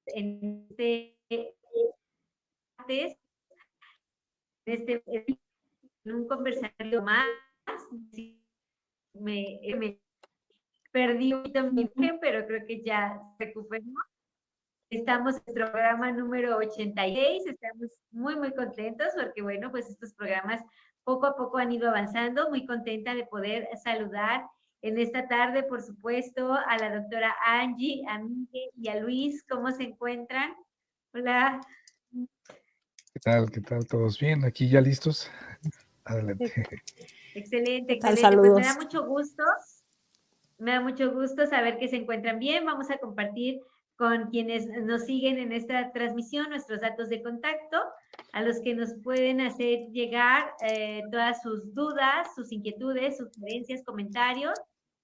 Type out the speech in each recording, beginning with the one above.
en en un conversatorio más. Me perdí un poquito mi imagen, pero creo que ya recuperó. Estamos en nuestro programa número 86, estamos muy, muy contentos porque, bueno, pues estos programas poco a poco han ido avanzando. Muy contenta de poder saludar en esta tarde, por supuesto, a la doctora Angie, a Miguel y a Luis. ¿Cómo se encuentran? Hola. ¿Qué tal? ¿Qué tal? ¿Todos bien? ¿Aquí ya listos? Adelante. Excelente, ¿Qué tal? excelente. Pues me Saludos. da mucho gusto saber que se encuentran bien. Vamos a compartir con quienes nos siguen en esta transmisión nuestros datos de contacto, a los que nos pueden hacer llegar todas sus dudas, sus inquietudes, sugerencias, comentarios.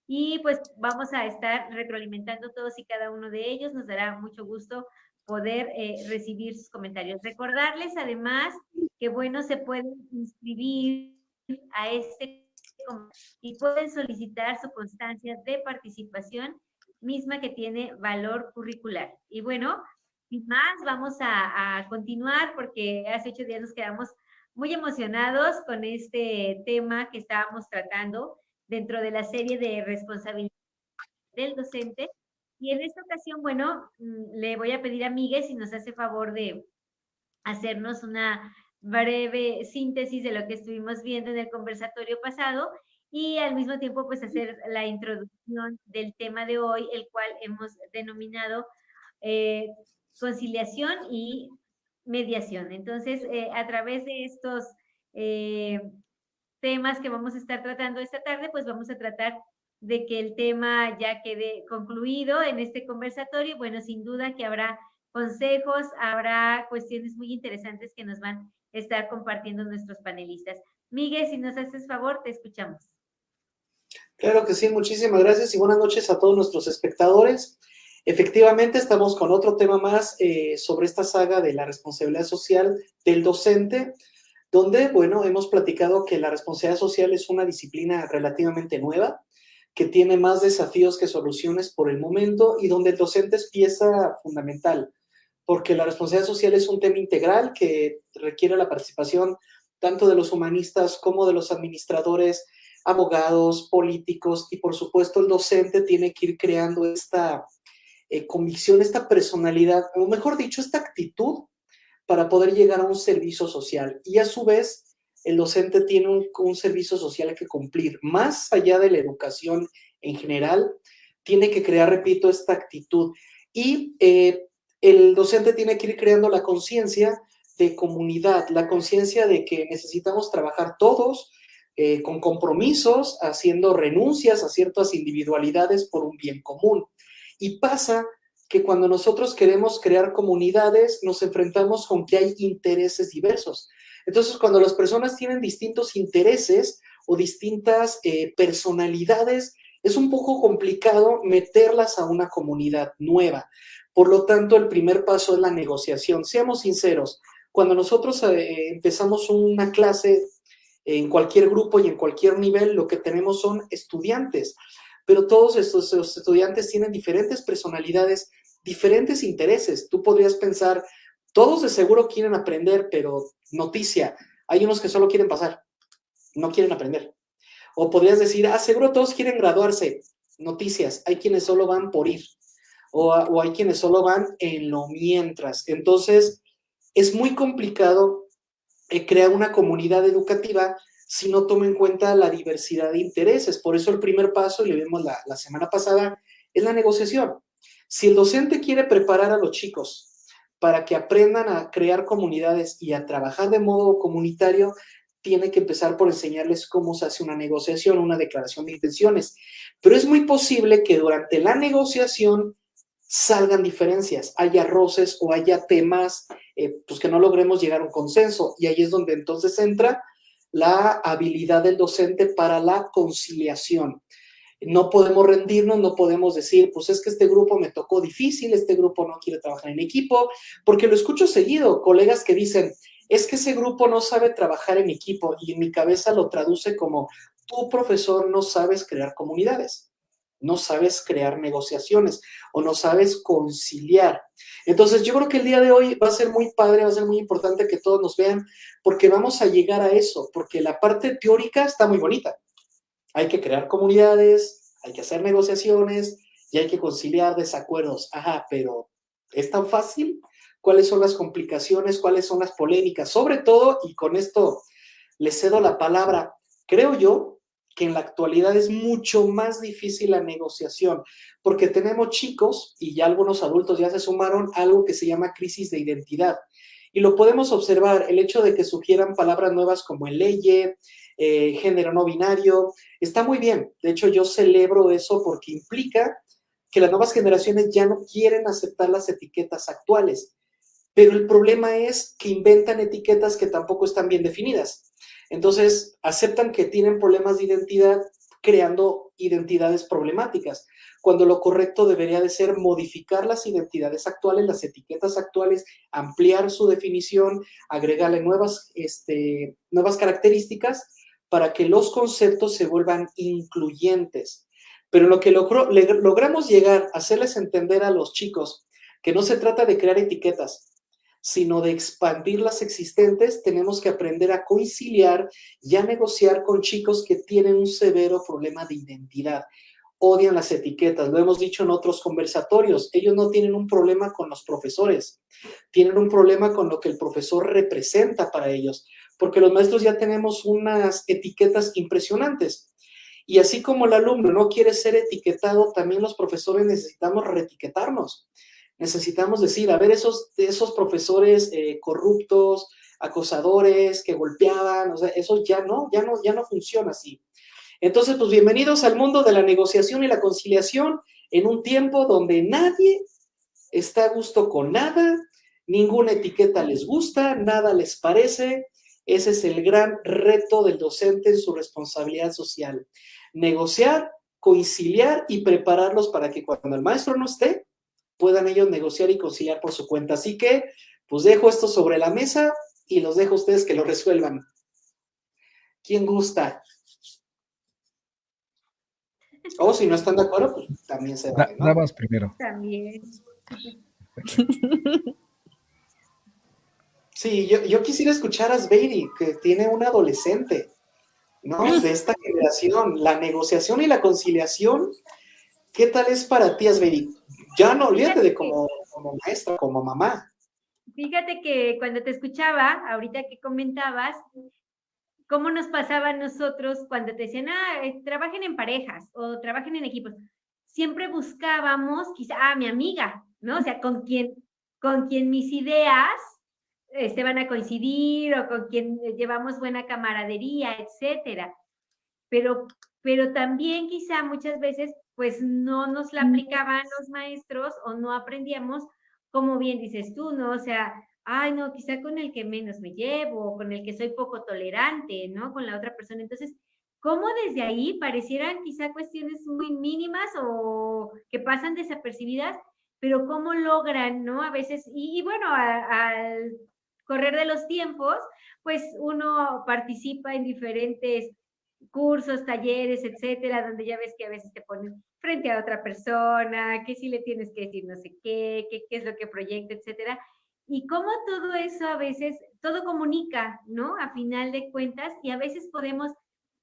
Y pues vamos a estar retroalimentando todos y cada uno de ellos. Nos dará mucho gusto poder recibir sus comentarios. Recordarles además que, bueno, se pueden inscribir a este y pueden solicitar su constancia de participación, misma que tiene valor curricular. Y bueno, sin más, vamos a continuar porque hace 8 días nos quedamos muy emocionados con este tema que estábamos tratando dentro de la serie de responsabilidad del docente. Y en esta ocasión, bueno, le voy a pedir a Miguel si nos hace favor de hacernos una breve síntesis de lo que estuvimos viendo en el conversatorio pasado y al mismo tiempo pues hacer la introducción del tema de hoy, el cual hemos denominado conciliación y mediación. Entonces, a través de estos eh, temas que vamos a estar tratando esta tarde, pues vamos a tratar de que el tema ya quede concluido en este conversatorio. Bueno, sin duda que habrá consejos, habrá cuestiones muy interesantes que nos van a estar compartiendo nuestros panelistas. Miguel, si nos haces favor, te escuchamos. Claro que sí, muchísimas gracias y buenas noches a todos nuestros espectadores. Efectivamente, estamos con otro tema más sobre esta saga de la responsabilidad social del docente, donde, bueno, hemos platicado que la responsabilidad social es una disciplina relativamente nueva, que tiene más desafíos que soluciones por el momento y donde el docente es pieza fundamental, porque la responsabilidad social es un tema integral que requiere la participación tanto de los humanistas como de los administradores, abogados, políticos y por supuesto el docente tiene que ir creando esta convicción, esta personalidad, o mejor dicho, esta actitud para poder llegar a un servicio social. Y a su vez, el docente tiene un servicio social que cumplir. Más allá de la educación en general, tiene que crear, repito, esta actitud. Y el docente tiene que ir creando la conciencia de comunidad, la conciencia de que necesitamos trabajar todos con compromisos, haciendo renuncias a ciertas individualidades por un bien común. Y pasa que cuando nosotros queremos crear comunidades, nos enfrentamos con que hay intereses diversos. Entonces, cuando las personas tienen distintos intereses o distintas personalidades, es un poco complicado meterlas a una comunidad nueva. Por lo tanto, el primer paso es la negociación. Seamos sinceros, cuando nosotros empezamos una clase en cualquier grupo y en cualquier nivel, lo que tenemos son estudiantes, pero todos estos estudiantes tienen diferentes personalidades, diferentes intereses. Tú podrías pensar, todos de seguro quieren aprender, pero noticia, hay unos que solo quieren pasar, no quieren aprender. O podrías decir, seguro todos quieren graduarse, noticias, hay quienes solo van por ir. O hay quienes solo van en lo mientras. Entonces, es muy complicado crear una comunidad educativa si no toma en cuenta la diversidad de intereses. Por eso el primer paso, y lo vimos la semana pasada, es la negociación. Si el docente quiere preparar a los chicos para que aprendan a crear comunidades y a trabajar de modo comunitario, tiene que empezar por enseñarles cómo se hace una negociación, una declaración de intenciones. Pero es muy posible que durante la negociación salgan diferencias, haya roces o haya temas pues que no logremos llegar a un consenso. Y ahí es donde entonces entra la habilidad del docente para la conciliación. No podemos rendirnos, no podemos decir, pues es que este grupo me tocó difícil, este grupo no quiere trabajar en equipo, porque lo escucho seguido, colegas que dicen, es que ese grupo no sabe trabajar en equipo, y en mi cabeza lo traduce como, tú, profesor, no sabes crear comunidades. no sabes crear negociaciones o no sabes conciliar. Entonces, yo creo que el día de hoy va a ser muy padre, va a ser muy importante que todos nos vean, porque vamos a llegar a eso, porque la parte teórica está muy bonita. Hay que crear comunidades, hay que hacer negociaciones y hay que conciliar desacuerdos. Ajá, pero ¿es tan fácil? ¿Cuáles son las complicaciones? ¿Cuáles son las polémicas? Sobre todo, y con esto les cedo la palabra, creo yo que en la actualidad es mucho más difícil la negociación, porque tenemos chicos, y ya algunos adultos ya se sumaron, a algo que se llama crisis de identidad. Y lo podemos observar, el hecho de que sugieran palabras nuevas como el leye, género no binario, está muy bien. De hecho, yo celebro eso porque implica que las nuevas generaciones ya no quieren aceptar las etiquetas actuales. Pero el problema es que inventan etiquetas que tampoco están bien definidas. Entonces, aceptan que tienen problemas de identidad creando identidades problemáticas, cuando lo correcto debería de ser modificar las identidades actuales, las etiquetas actuales, ampliar su definición, agregarle nuevas características para que los conceptos se vuelvan incluyentes. Pero lo que logramos llegar a hacerles entender a los chicos que no se trata de crear etiquetas, sino de expandir las existentes, tenemos que aprender a conciliar y a negociar con chicos que tienen un severo problema de identidad. Odian las etiquetas, lo hemos dicho en otros conversatorios, ellos no tienen un problema con los profesores, tienen un problema con lo que el profesor representa para ellos, porque los maestros ya tenemos unas etiquetas impresionantes. Y así como el alumno no quiere ser etiquetado, también los profesores necesitamos reetiquetarnos. Necesitamos decir, a ver, esos profesores corruptos, acosadores, que golpeaban, o sea, eso ya no funciona así. Entonces, pues bienvenidos al mundo de la negociación y la conciliación en un tiempo donde nadie está a gusto con nada, ninguna etiqueta les gusta, nada les parece. Ese es el gran reto del docente en su responsabilidad social. Negociar, conciliar y prepararlos para que cuando el maestro no esté, puedan ellos negociar y conciliar por su cuenta. Así que, pues dejo esto sobre la mesa y los dejo a ustedes que lo resuelvan. ¿Quién gusta? O si no están de acuerdo, pues también se vale, ¿no? Damas primero. También. Sí, yo quisiera escuchar a Asbeidi, que tiene un adolescente, ¿no? De esta generación. La negociación y la conciliación, ¿qué tal es para ti, Asbeidi? Ya no olvídate de como maestra, como mamá. Fíjate que cuando te escuchaba, ahorita que comentabas, cómo nos pasaba a nosotros cuando te decían, trabajen en parejas o trabajen en equipos. Siempre buscábamos, quizá, mi amiga, ¿no? O sea, con quien mis ideas van a coincidir o con quien llevamos buena camaradería, etcétera. Pero también quizá muchas veces, pues no nos la aplicaban los maestros o no aprendíamos, como bien dices tú, ¿no? O sea, ay, no, quizá con el que menos me llevo, con el que soy poco tolerante, ¿no? Con la otra persona. Entonces, ¿cómo desde ahí parecieran quizá cuestiones muy mínimas o que pasan desapercibidas, pero cómo logran, ¿no? A veces, y bueno, al correr de los tiempos, pues uno participa en diferentes cursos, talleres, etcétera, donde ya ves que a veces te ponen frente a otra persona, que si le tienes que decir no sé qué es lo que proyecta, etcétera. Y cómo todo eso a veces, todo comunica, ¿no? A final de cuentas, y a veces podemos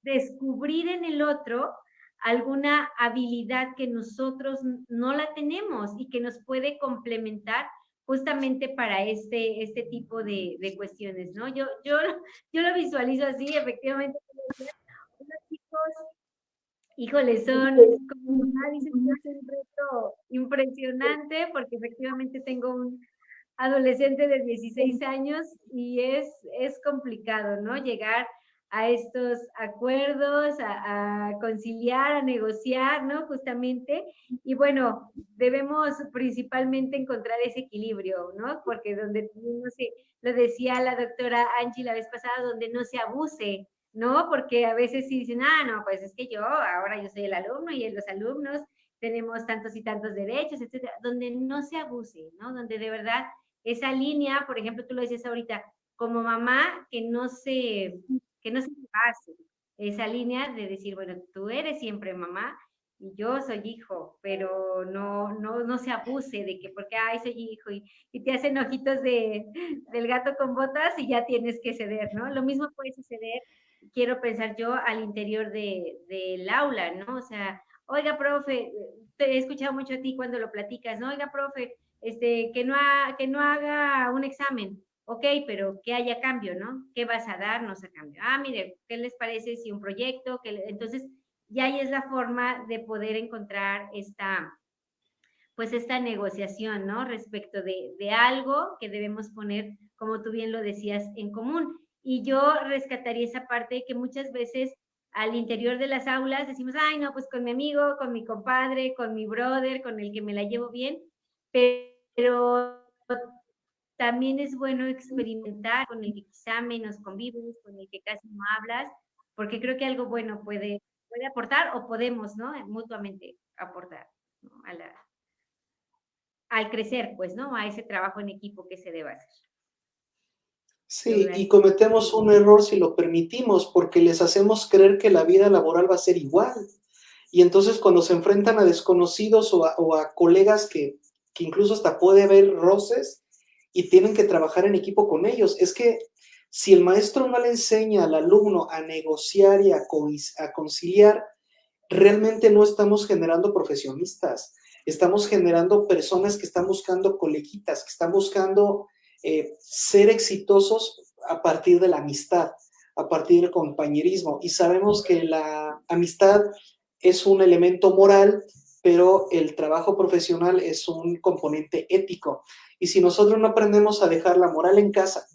descubrir en el otro alguna habilidad que nosotros no la tenemos y que nos puede complementar justamente para este tipo de cuestiones, ¿no? Yo lo visualizo así, efectivamente, unos chicos, híjole, son, como mamá dice, es un reto impresionante porque efectivamente tengo un adolescente de 16 años y es complicado, ¿no? Llegar a estos acuerdos, a conciliar, a negociar, ¿no? Justamente. Y bueno, debemos principalmente encontrar ese equilibrio, ¿no? Porque donde no sé, lo decía la doctora Angie la vez pasada, donde no se abuse, ¿no? Porque a veces sí dicen, no, pues es que ahora yo soy el alumno y los alumnos tenemos tantos y tantos derechos, etcétera, donde no se abuse, ¿no? Donde de verdad esa línea, por ejemplo, tú lo dices ahorita, como mamá, que no se pase esa línea de decir, bueno, tú eres siempre mamá y yo soy hijo, pero no se abuse de que porque, ay, soy hijo, y te hacen ojitos del gato con botas y ya tienes que ceder, ¿no? Lo mismo puede suceder, quiero pensar yo, al interior del aula, ¿no? O sea, oiga, profe, te he escuchado mucho a ti cuando lo platicas, ¿no? Oiga, profe, que no haga un examen. Ok, pero ¿qué hay a cambio, no? ¿Qué vas a darnos a cambio? Ah, mire, ¿qué les parece si un proyecto? Entonces, ya ahí es la forma de poder encontrar pues esta negociación, ¿no? Respecto de algo que debemos poner, como tú bien lo decías, en común. Y yo rescataría esa parte que muchas veces al interior de las aulas decimos, ay, no, pues con mi amigo, con mi compadre, con mi brother, con el que me la llevo bien, pero también es bueno experimentar con el que quizá menos convives, con el que casi no hablas, porque creo que algo bueno puede aportar o podemos, ¿no? Mutuamente aportar, ¿no? Al crecer, pues, ¿no? A ese trabajo en equipo que se debe hacer. Sí, y cometemos un error si lo permitimos, porque les hacemos creer que la vida laboral va a ser igual. Y entonces cuando se enfrentan a desconocidos o a colegas que incluso hasta puede haber roces y tienen que trabajar en equipo con ellos, es que si el maestro no le enseña al alumno a negociar y a conciliar, realmente no estamos generando profesionistas, estamos generando personas que están buscando coleguitas, que están buscando ser exitosos a partir de la amistad, a partir del compañerismo. Y sabemos que la amistad es un elemento moral, pero el trabajo profesional es un componente ético. Y si nosotros no aprendemos a dejar la moral en casa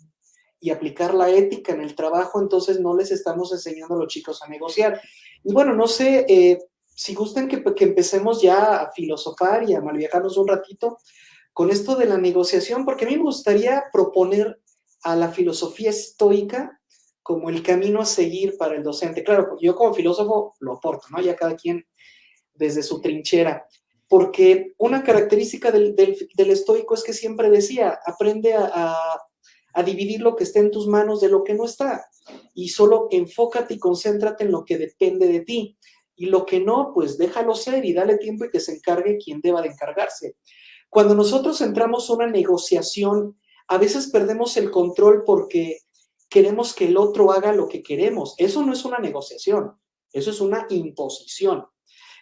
y aplicar la ética en el trabajo, entonces no les estamos enseñando a los chicos a negociar. Y bueno, no sé si gusten que empecemos ya a filosofar y a malviajarnos un ratito con esto de la negociación, porque a mí me gustaría proponer a la filosofía estoica como el camino a seguir para el docente. Claro, yo como filósofo lo aporto, ¿no? Ya cada quien desde su trinchera. Porque una característica del estoico es que siempre decía, aprende a dividir lo que está en tus manos de lo que no está. Y solo enfócate y concéntrate en lo que depende de ti. Y lo que no, pues déjalo ser y dale tiempo y que se encargue quien deba de encargarse. Cuando nosotros entramos a una negociación, a veces perdemos el control porque queremos que el otro haga lo que queremos. Eso no es una negociación, eso es una imposición.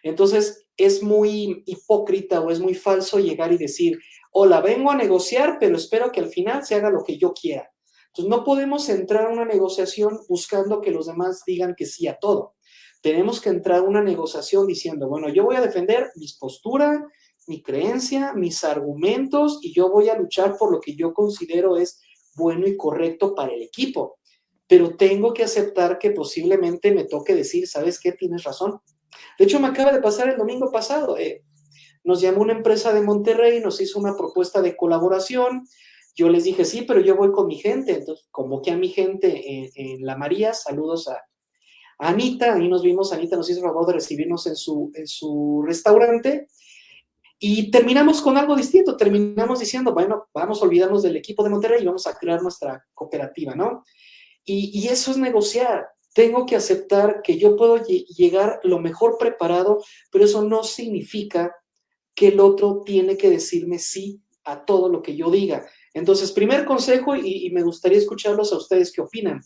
Entonces, es muy hipócrita o es muy falso llegar y decir, hola, vengo a negociar, pero espero que al final se haga lo que yo quiera. Entonces, no podemos entrar a una negociación buscando que los demás digan que sí a todo. Tenemos que entrar a una negociación diciendo, bueno, yo voy a defender mis posturas, mi creencia, mis argumentos, y yo voy a luchar por lo que yo considero es bueno y correcto para el equipo. Pero tengo que aceptar que posiblemente me toque decir, ¿sabes qué? Tienes razón. De hecho, me acaba de pasar el domingo pasado. Nos llamó una empresa de Monterrey, nos hizo una propuesta de colaboración. Yo les dije, sí, pero yo voy con mi gente. Entonces, convoqué a mi gente en La María. Saludos a Anita. Ahí nos vimos. Anita nos hizo el favor de recibirnos en su restaurante. Y terminamos con algo distinto. Terminamos diciendo, bueno, vamos a olvidarnos del equipo de Monterrey y vamos a crear nuestra cooperativa, ¿no? Y eso es negociar. Tengo que aceptar que yo puedo llegar lo mejor preparado, pero eso no significa que el otro tiene que decirme sí a todo lo que yo diga. Entonces, primer consejo, y me gustaría escucharlos a ustedes qué opinan.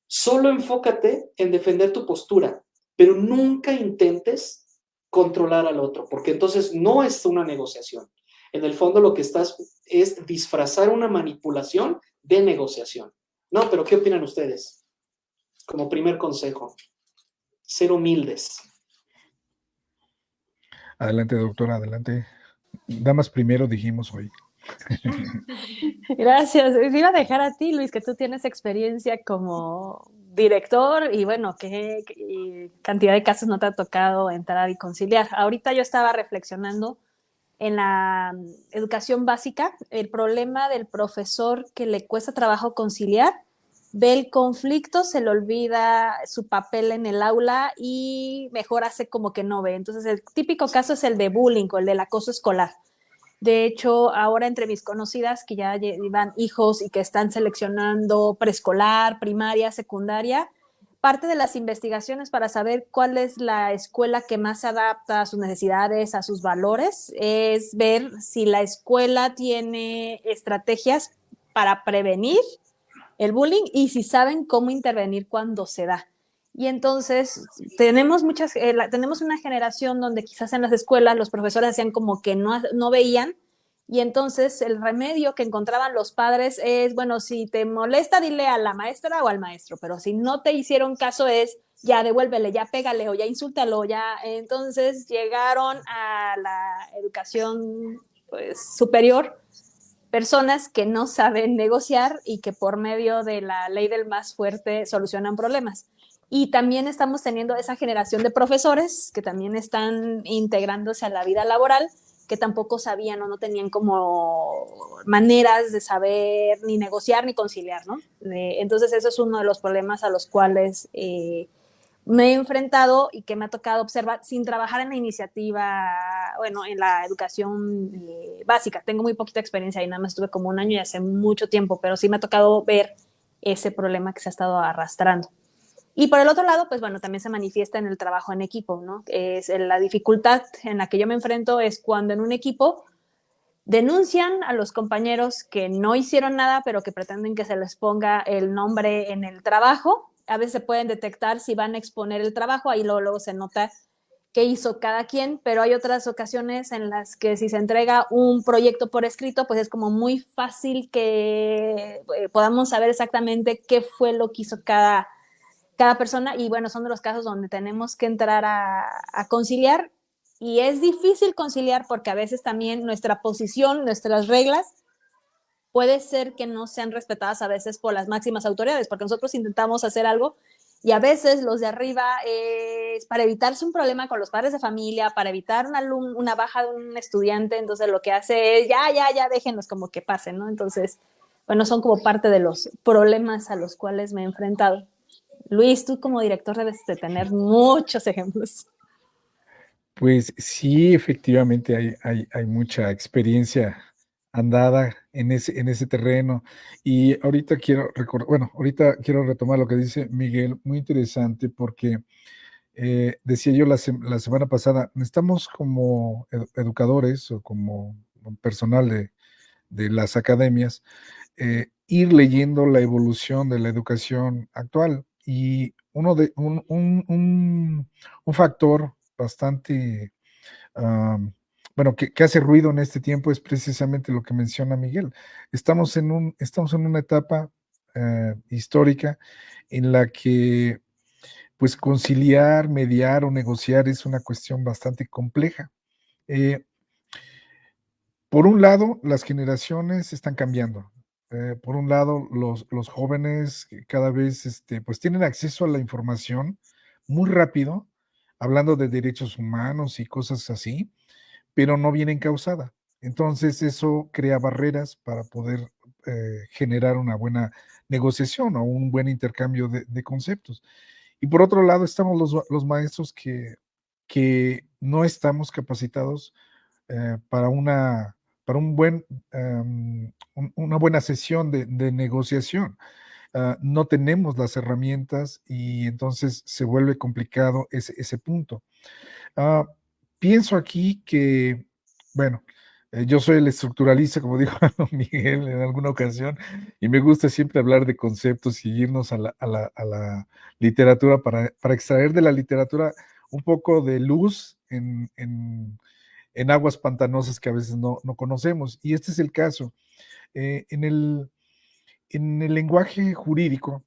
Solo enfócate en defender tu postura, pero nunca intentes controlar al otro, porque entonces no es una negociación. En el fondo lo que estás es disfrazar una manipulación de negociación. No, pero ¿qué opinan ustedes? Como primer consejo, ser humildes. Adelante, doctora, adelante. Damas primero, dijimos hoy. Gracias. Iba a dejar a ti, Luis, que tú tienes experiencia como director y bueno, qué cantidad de casos no te ha tocado entrar y conciliar. Ahorita yo estaba reflexionando en la educación básica, el problema del profesor que le cuesta trabajo conciliar, ve el conflicto, se le olvida su papel en el aula y mejor hace como que no ve. Entonces, el típico caso es el de bullying o el del acoso escolar. De hecho, ahora entre mis conocidas que ya llevan hijos y que están seleccionando preescolar, primaria, secundaria, parte de las investigaciones para saber cuál es la escuela que más se adapta a sus necesidades, a sus valores, es ver si la escuela tiene estrategias para prevenir el bullying y si saben cómo intervenir cuando se da. Y entonces tenemos tenemos una generación donde quizás en las escuelas los profesores hacían como que no veían, y entonces el remedio que encontraban los padres es, bueno, si te molesta, dile a la maestra o al maestro, pero si no te hicieron caso es, ya devuélvele, ya pégale o ya insúltalo, ya. Entonces llegaron a la educación pues, superior personas que no saben negociar y que por medio de la ley del más fuerte solucionan problemas. Y también estamos teniendo esa generación de profesores que también están integrándose a la vida laboral, que tampoco sabían o no tenían como maneras de saber ni negociar ni conciliar, ¿no? Entonces, eso es uno de los problemas a los cuales me he enfrentado y que me ha tocado observar sin trabajar en la iniciativa, bueno, en la educación básica. Tengo muy poquita experiencia y nada más estuve como un año y hace mucho tiempo, pero sí me ha tocado ver ese problema que se ha estado arrastrando. Y por el otro lado, pues bueno, también se manifiesta en el trabajo en equipo, ¿no? La dificultad en la que yo me enfrento es cuando en un equipo denuncian a los compañeros que no hicieron nada, pero que pretenden que se les ponga el nombre en el trabajo. A veces se pueden detectar si van a exponer el trabajo, ahí luego se nota qué hizo cada quien, pero hay otras ocasiones en las que si se entrega un proyecto por escrito, pues es como muy fácil que podamos saber exactamente qué fue lo que hizo cada persona, y bueno, son de los casos donde tenemos que entrar a conciliar, y es difícil conciliar porque a veces también nuestra posición, nuestras reglas, puede ser que no sean respetadas a veces por las máximas autoridades, porque nosotros intentamos hacer algo y a veces los de arriba, para evitarse un problema con los padres de familia, para evitar una baja de un estudiante, entonces lo que hace es, ya, déjenlos como que pasen, ¿no? Entonces, bueno, son como parte de los problemas a los cuales me he enfrentado. Luis, tú como director debes de tener muchos ejemplos. Pues sí, efectivamente hay mucha experiencia andada en ese terreno. Y ahorita ahorita quiero retomar lo que dice Miguel, muy interesante, porque decía yo la semana pasada, necesitamos como educadores o como personal de las academias, ir leyendo la evolución de la educación actual. Y un factor bastante, bueno, que hace ruido en este tiempo es precisamente lo que menciona Miguel. Estamos en una etapa histórica en la que pues conciliar, mediar o negociar es una cuestión bastante compleja. Por un lado, las generaciones están cambiando. Por un lado, los jóvenes cada vez pues tienen acceso a la información muy rápido, hablando de derechos humanos y cosas así, pero no bien encausada. Entonces, eso crea barreras para poder generar una buena negociación o un buen intercambio de conceptos. Y por otro lado, estamos los maestros que no estamos capacitados para una buena sesión de negociación. No tenemos las herramientas y entonces se vuelve complicado ese punto. Pienso aquí que, bueno, yo soy el estructuralista, como dijo Miguel en alguna ocasión, y me gusta siempre hablar de conceptos y irnos a la literatura para extraer de la literatura un poco de luz en aguas pantanosas que a veces no conocemos. Y este es el caso. En el lenguaje jurídico,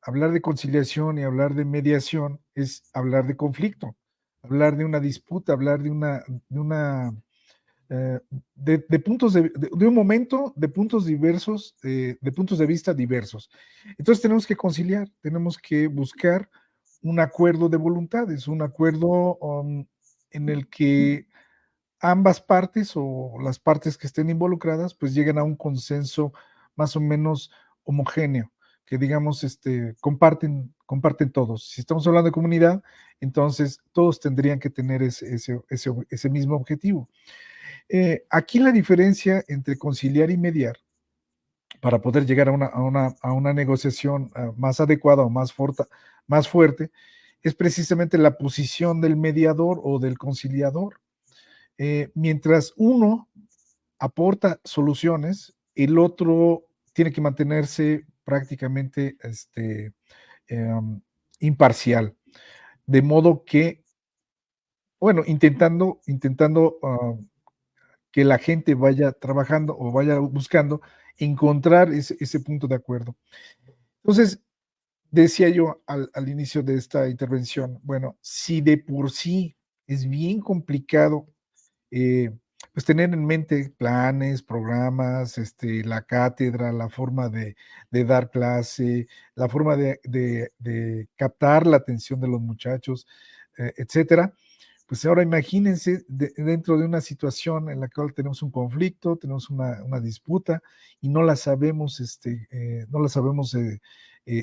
hablar de conciliación y hablar de mediación es hablar de conflicto, hablar de una disputa, hablar de puntos de un momento, de puntos diversos, de puntos de vista diversos. Entonces tenemos que conciliar, tenemos que buscar un acuerdo de voluntades, un acuerdo en el que ambas partes o las partes que estén involucradas pues lleguen a un consenso más o menos homogéneo, que digamos comparten todos. Si estamos hablando de comunidad, entonces todos tendrían que tener ese mismo objetivo. Aquí la diferencia entre conciliar y mediar para poder llegar a una negociación más adecuada o más fuerte, es precisamente la posición del mediador o del conciliador. Mientras uno aporta soluciones, el otro tiene que mantenerse prácticamente imparcial, de modo que, bueno, intentando que la gente vaya trabajando o vaya buscando encontrar ese punto de acuerdo. Entonces, decía yo al inicio de esta intervención, bueno, si de por sí es bien complicado, pues tener en mente planes, programas, la cátedra, la forma de dar clase, la forma de captar la atención de los muchachos, etcétera. Pues ahora imagínense dentro de una situación en la cual tenemos un conflicto, tenemos una disputa y no la sabemos,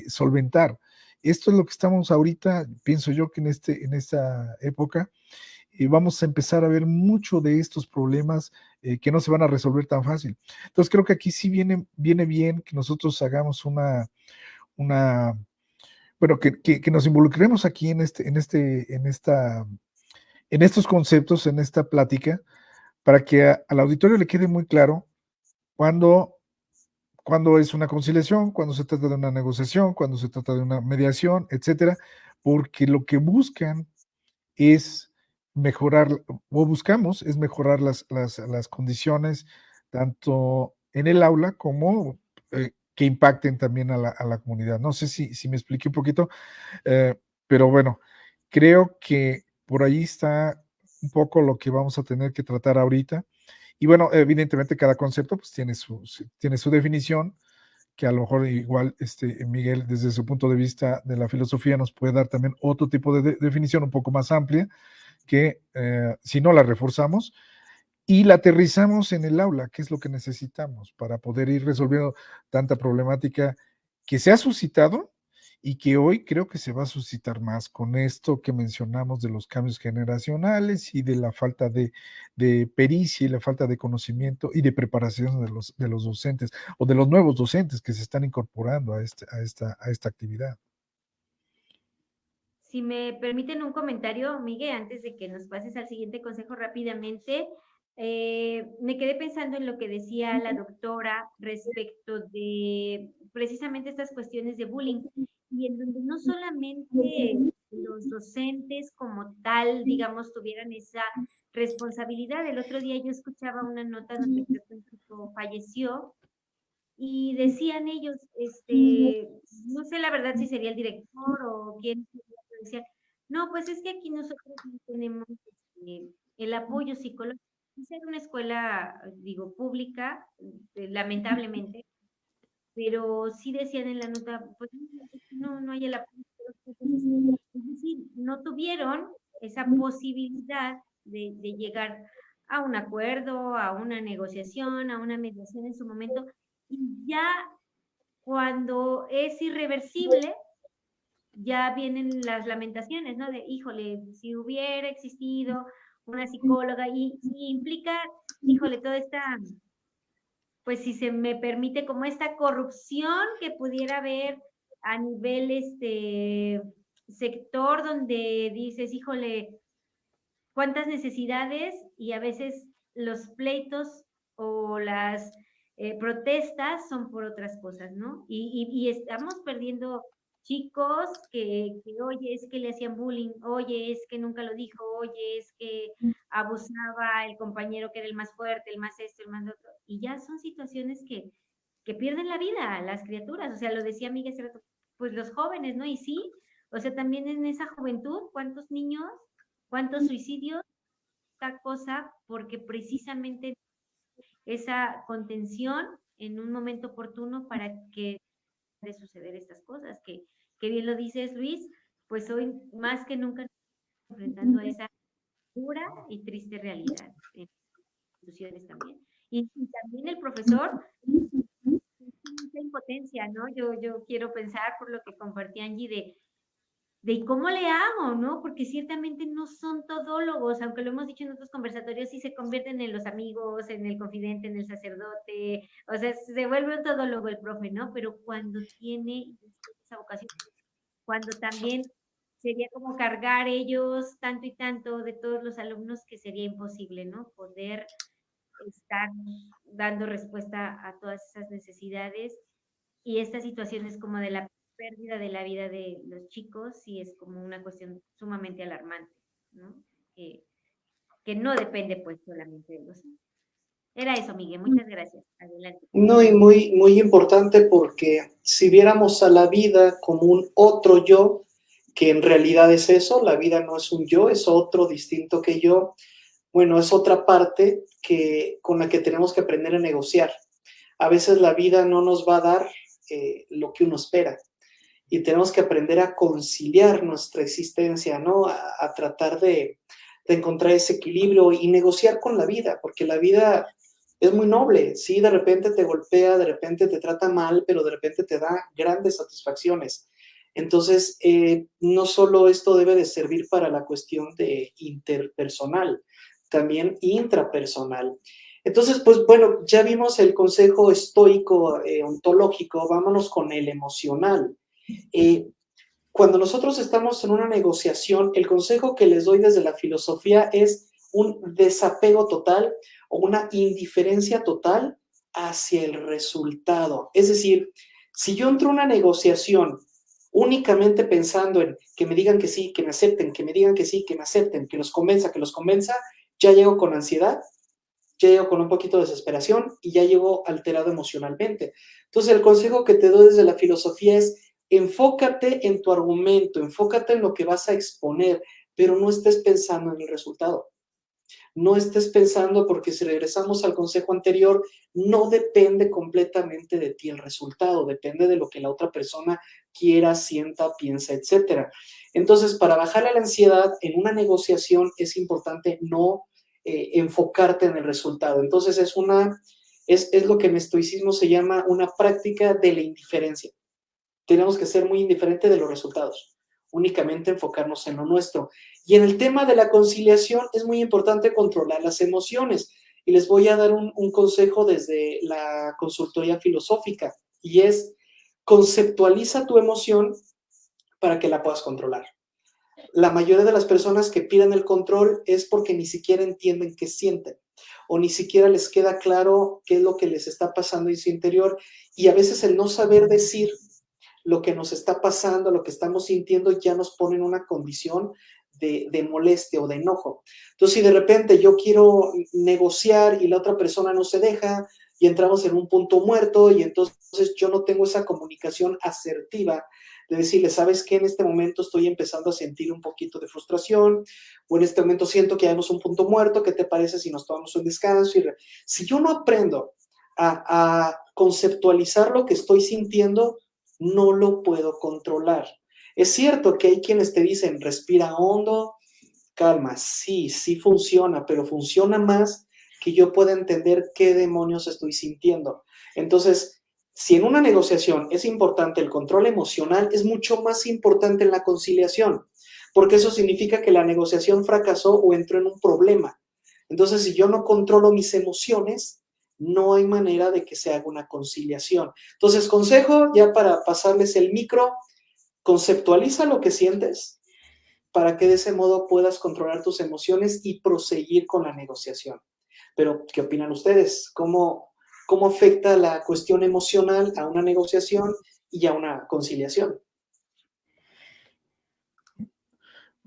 solventar. Esto es lo que estamos ahorita, pienso yo que en esta época vamos a empezar a ver mucho de estos problemas que no se van a resolver tan fácil. Entonces creo que aquí sí viene bien que nosotros hagamos bueno, que nos involucremos aquí en estos conceptos, en esta plática, para que al auditorio le quede muy claro cuándo es una conciliación, cuando se trata de una negociación, cuando se trata de una mediación, etcétera, porque lo que buscan es mejorar, o buscamos, es mejorar las condiciones tanto en el aula como que impacten también a la comunidad. No sé si me expliqué un poquito, pero bueno, creo que por ahí está un poco lo que vamos a tener que tratar ahorita. Y bueno, evidentemente cada concepto pues tiene su definición, que a lo mejor igual Miguel, desde su punto de vista de la filosofía, nos puede dar también otro tipo de definición un poco más amplia, que si no la reforzamos y la aterrizamos en el aula, que es lo que necesitamos para poder ir resolviendo tanta problemática que se ha suscitado y que hoy creo que se va a suscitar más con esto que mencionamos de los cambios generacionales y de la falta de pericia y la falta de conocimiento y de preparación de los docentes o de los nuevos docentes que se están incorporando a esta actividad. Si me permiten un comentario, Miguel, antes de que nos pases al siguiente consejo rápidamente, me quedé pensando en lo que decía la doctora respecto de precisamente estas cuestiones de bullying, y en donde no solamente los docentes como tal, digamos, tuvieran esa responsabilidad. El otro día yo escuchaba una nota donde creo que un chico falleció y decían ellos, no sé la verdad si sería el director o quién decía, no, pues es que aquí nosotros no tenemos el apoyo psicológico. Es una escuela, digo, pública, lamentablemente, pero sí decían en la nota, pues no hay el apoyo psicológico. Es decir, no tuvieron esa posibilidad de llegar a un acuerdo, a una negociación, a una mediación en su momento, y ya cuando es irreversible, ya vienen las lamentaciones, ¿no? De, híjole, si hubiera existido una psicóloga y implica, híjole, toda esta, pues si se me permite, como esta corrupción que pudiera haber a nivel sector donde dices, híjole, cuántas necesidades y a veces los pleitos o las protestas son por otras cosas, ¿no? Y estamos perdiendo chicos oye, es que le hacían bullying, oye, es que nunca lo dijo, oye, es que abusaba el compañero que era el más fuerte, el más esto, el más otro, y ya son situaciones que pierden la vida las criaturas, o sea, lo decía Miguel hace rato, pues los jóvenes, ¿no? Y sí, o sea, también en esa juventud, ¿cuántos niños, cuántos suicidios, esta cosa, porque precisamente esa contención en un momento oportuno para que de suceder estas cosas, que bien lo dices, Luis, pues hoy más que nunca enfrentando a esa dura y triste realidad en instituciones también. Y también el profesor, mucha impotencia, ¿no? Yo quiero pensar por lo que compartí Angie de cómo le hago, ¿no? Porque ciertamente no son todólogos, aunque lo hemos dicho en otros conversatorios, sí se convierten en los amigos, en el confidente, en el sacerdote, o sea, se vuelve un todólogo el profe, ¿no? Pero cuando tiene esa vocación, cuando también sería como cargar ellos tanto y tanto de todos los alumnos que sería imposible, ¿no? Poder estar dando respuesta a todas esas necesidades y estas situaciones como de la pérdida de la vida de los chicos, sí es como una cuestión sumamente alarmante, ¿no? Que no depende pues solamente de los... Era eso, Miguel, muchas gracias. Adelante. No, y muy, muy importante porque si viéramos a la vida como un otro yo, que en realidad es eso, la vida no es un yo, es otro distinto que yo, bueno, es otra parte con la que tenemos que aprender a negociar. A veces la vida no nos va a dar lo que uno espera y tenemos que aprender a conciliar nuestra existencia, ¿no? A tratar de encontrar ese equilibrio y negociar con la vida, porque la vida es muy noble, sí, de repente te golpea, de repente te trata mal, pero de repente te da grandes satisfacciones. Entonces, no solo esto debe de servir para la cuestión de interpersonal, también intrapersonal. Entonces, pues bueno, ya vimos el consejo estoico, ontológico, vámonos con el emocional. Cuando nosotros estamos en una negociación, el consejo que les doy desde la filosofía es un desapego total o una indiferencia total hacia el resultado. Es decir, si yo entro a una negociación únicamente pensando en que me digan que sí, que me acepten, que me digan que sí, que me acepten, que los convenza, ya llego con ansiedad, ya llego con un poquito de desesperación y ya llego alterado emocionalmente. Entonces, el consejo que te doy desde la filosofía es enfócate en tu argumento, enfócate en lo que vas a exponer, pero no estés pensando en el resultado. No estés pensando, porque si regresamos al consejo anterior, no depende completamente de ti el resultado, depende de lo que la otra persona quiera, sienta, piensa, etc. Entonces, para bajar la ansiedad en una negociación es importante no enfocarte en el resultado. Entonces, es lo que en estoicismo se llama una práctica de la indiferencia. Tenemos que ser muy indiferentes de los resultados, únicamente enfocarnos en lo nuestro. Y en el tema de la conciliación es muy importante controlar las emociones. Y les voy a dar un consejo desde la consultoría filosófica, y es conceptualiza tu emoción para que la puedas controlar. La mayoría de las personas que piden el control es porque ni siquiera entienden qué sienten o ni siquiera les queda claro qué es lo que les está pasando en su interior, y a veces el no saber decir lo que nos está pasando, lo que estamos sintiendo, ya nos pone en una condición de molestia o de enojo. Entonces, si de repente yo quiero negociar y la otra persona no se deja y entramos en un punto muerto, y entonces yo no tengo esa comunicación asertiva de decirle, ¿sabes qué? En este momento estoy empezando a sentir un poquito de frustración, o en este momento siento que hayamos un punto muerto, ¿qué te parece si nos tomamos un descanso? Y si yo no aprendo a conceptualizar lo que estoy sintiendo, no lo puedo controlar. Es cierto que hay quienes te dicen, respira hondo, calma, sí, sí funciona, pero funciona más que yo pueda entender qué demonios estoy sintiendo. Entonces, si en una negociación es importante el control emocional, es mucho más importante en la conciliación, porque eso significa que la negociación fracasó o entró en un problema. Entonces, si yo no controlo mis emociones, no hay manera de que se haga una conciliación. Entonces, consejo, ya para pasarles el micro, conceptualiza lo que sientes para que de ese modo puedas controlar tus emociones y proseguir con la negociación. Pero, ¿qué opinan ustedes? ¿Cómo afecta la cuestión emocional a una negociación y a una conciliación?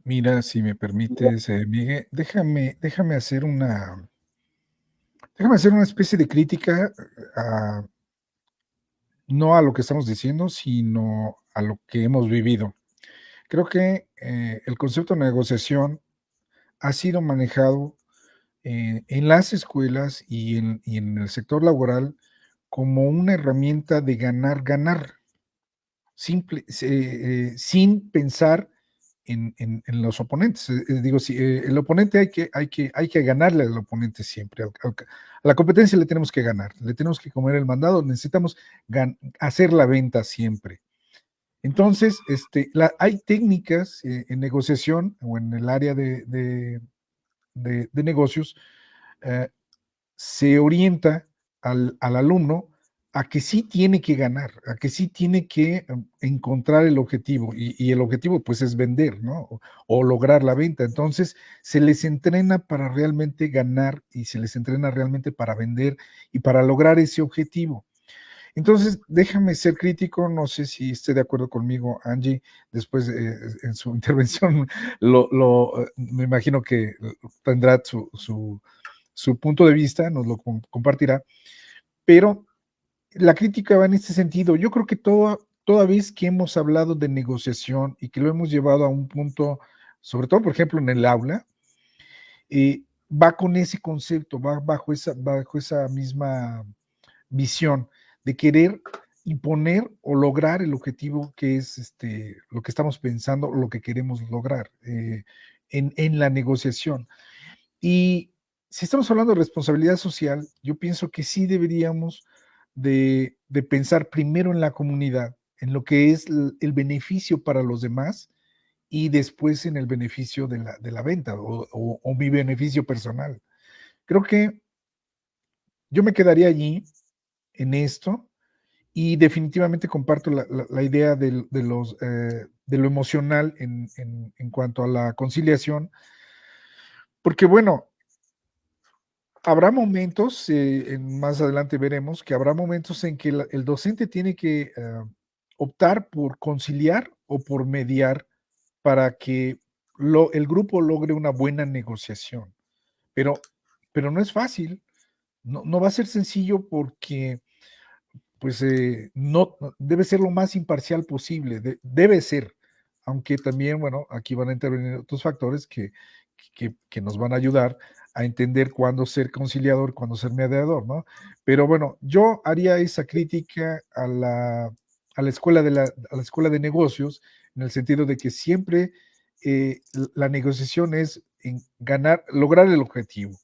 Mira, si me permites, Miguel, déjame hacer una especie de crítica no a lo que estamos diciendo, sino a lo que hemos vivido. Creo que el concepto de negociación ha sido manejado en las escuelas y en el sector laboral como una herramienta de ganar, sin pensar en los oponentes. Digo, si el oponente hay que ganarle al oponente siempre. A la competencia le tenemos que ganar, le tenemos que comer el mandado, necesitamos hacer la venta siempre. Entonces, hay técnicas en negociación o en el área de negocios, se orienta al alumno a que sí tiene que ganar, a que sí tiene que encontrar el objetivo, y el objetivo pues es vender, ¿no? O lograr la venta. Entonces se les entrena para realmente ganar y se les entrena realmente para vender y para lograr ese objetivo. Entonces, déjame ser crítico, no sé si esté de acuerdo conmigo, Angie, después en su intervención me imagino que tendrá su punto de vista, nos lo compartirá, pero la crítica va en este sentido. Yo creo que toda vez que hemos hablado de negociación y que lo hemos llevado a un punto, sobre todo, por ejemplo, en el aula, va con ese concepto, va bajo esa misma visión de querer imponer o lograr el objetivo que es lo que estamos pensando o lo que queremos lograr en la negociación. Y si estamos hablando de responsabilidad social, yo pienso que sí deberíamos de pensar primero en la comunidad, en lo que es el beneficio para los demás y después en el beneficio de la venta o mi beneficio personal. Creo que yo me quedaría allí en esto y definitivamente comparto la idea de lo emocional en cuanto a la conciliación, porque bueno, habrá momentos, más adelante veremos que habrá momentos en que el docente tiene que optar por conciliar o por mediar para que el grupo logre una buena negociación. Pero no es fácil, no va a ser sencillo porque pues no debe ser lo más imparcial posible, debe ser, aunque también, bueno, aquí van a intervenir otros factores que nos van a ayudar a entender cuándo ser conciliador, cuándo ser mediador, ¿no? Pero bueno, yo haría esa crítica a la escuela a la escuela de negocios, en el sentido de que siempre la negociación es en lograr el objetivo,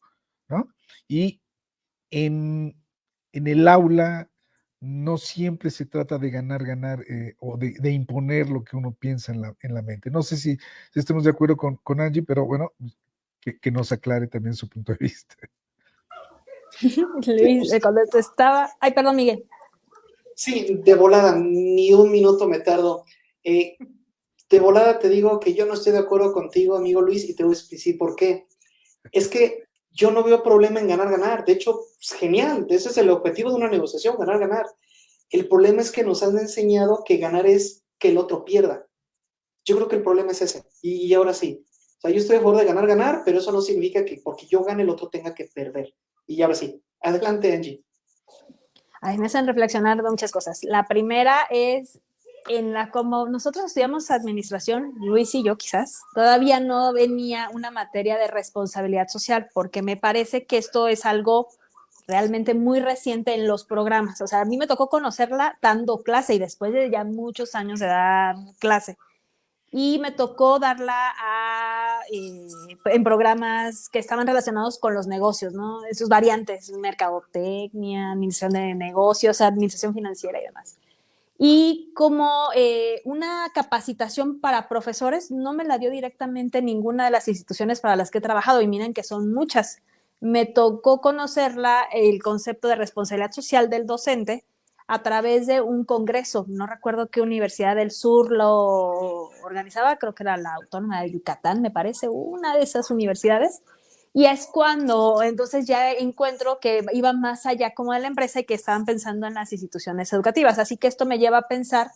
¿no? Y en, en el aula no siempre se trata de ganar o de imponer lo que uno piensa en la mente. No sé si estemos de acuerdo con Angie, pero bueno, que nos aclare también su punto de vista. Luis, cuando te estaba... Ay, perdón, Miguel. Sí, de volada, ni un minuto me tardo. De volada te digo que yo no estoy de acuerdo contigo, amigo Luis, y te voy a explicar por qué. Es que yo no veo problema en ganar. De hecho, es genial. Ese es el objetivo de una negociación, ganar. El problema es que nos han enseñado que ganar es que el otro pierda. Yo creo que el problema es ese. Y ahora sí. O sea, yo estoy a favor de ganar, pero eso no significa que porque yo gane el otro tenga que perder. Y ahora sí. Adelante, Angie. Ay, me hacen reflexionar de muchas cosas. La primera es como nosotros estudiamos administración, Luis y yo quizás, todavía no venía una materia de responsabilidad social, porque me parece que esto es algo realmente muy reciente en los programas. O sea, a mí me tocó conocerla dando clase y después de ya muchos años de dar clase. Y me tocó darla en programas que estaban relacionados con los negocios, ¿no? Esos variantes, mercadotecnia, administración de negocios, administración financiera y demás. Y como una capacitación para profesores, no me la dio directamente ninguna de las instituciones para las que he trabajado, y miren que son muchas. Me tocó conocerla, el concepto de responsabilidad social del docente, a través de un congreso. No recuerdo qué universidad del sur lo organizaba, creo que era la Autónoma de Yucatán, me parece, una de esas universidades. Y es cuando entonces ya encuentro que iba más allá como de la empresa y que estaban pensando en las instituciones educativas. Así que esto me lleva a pensar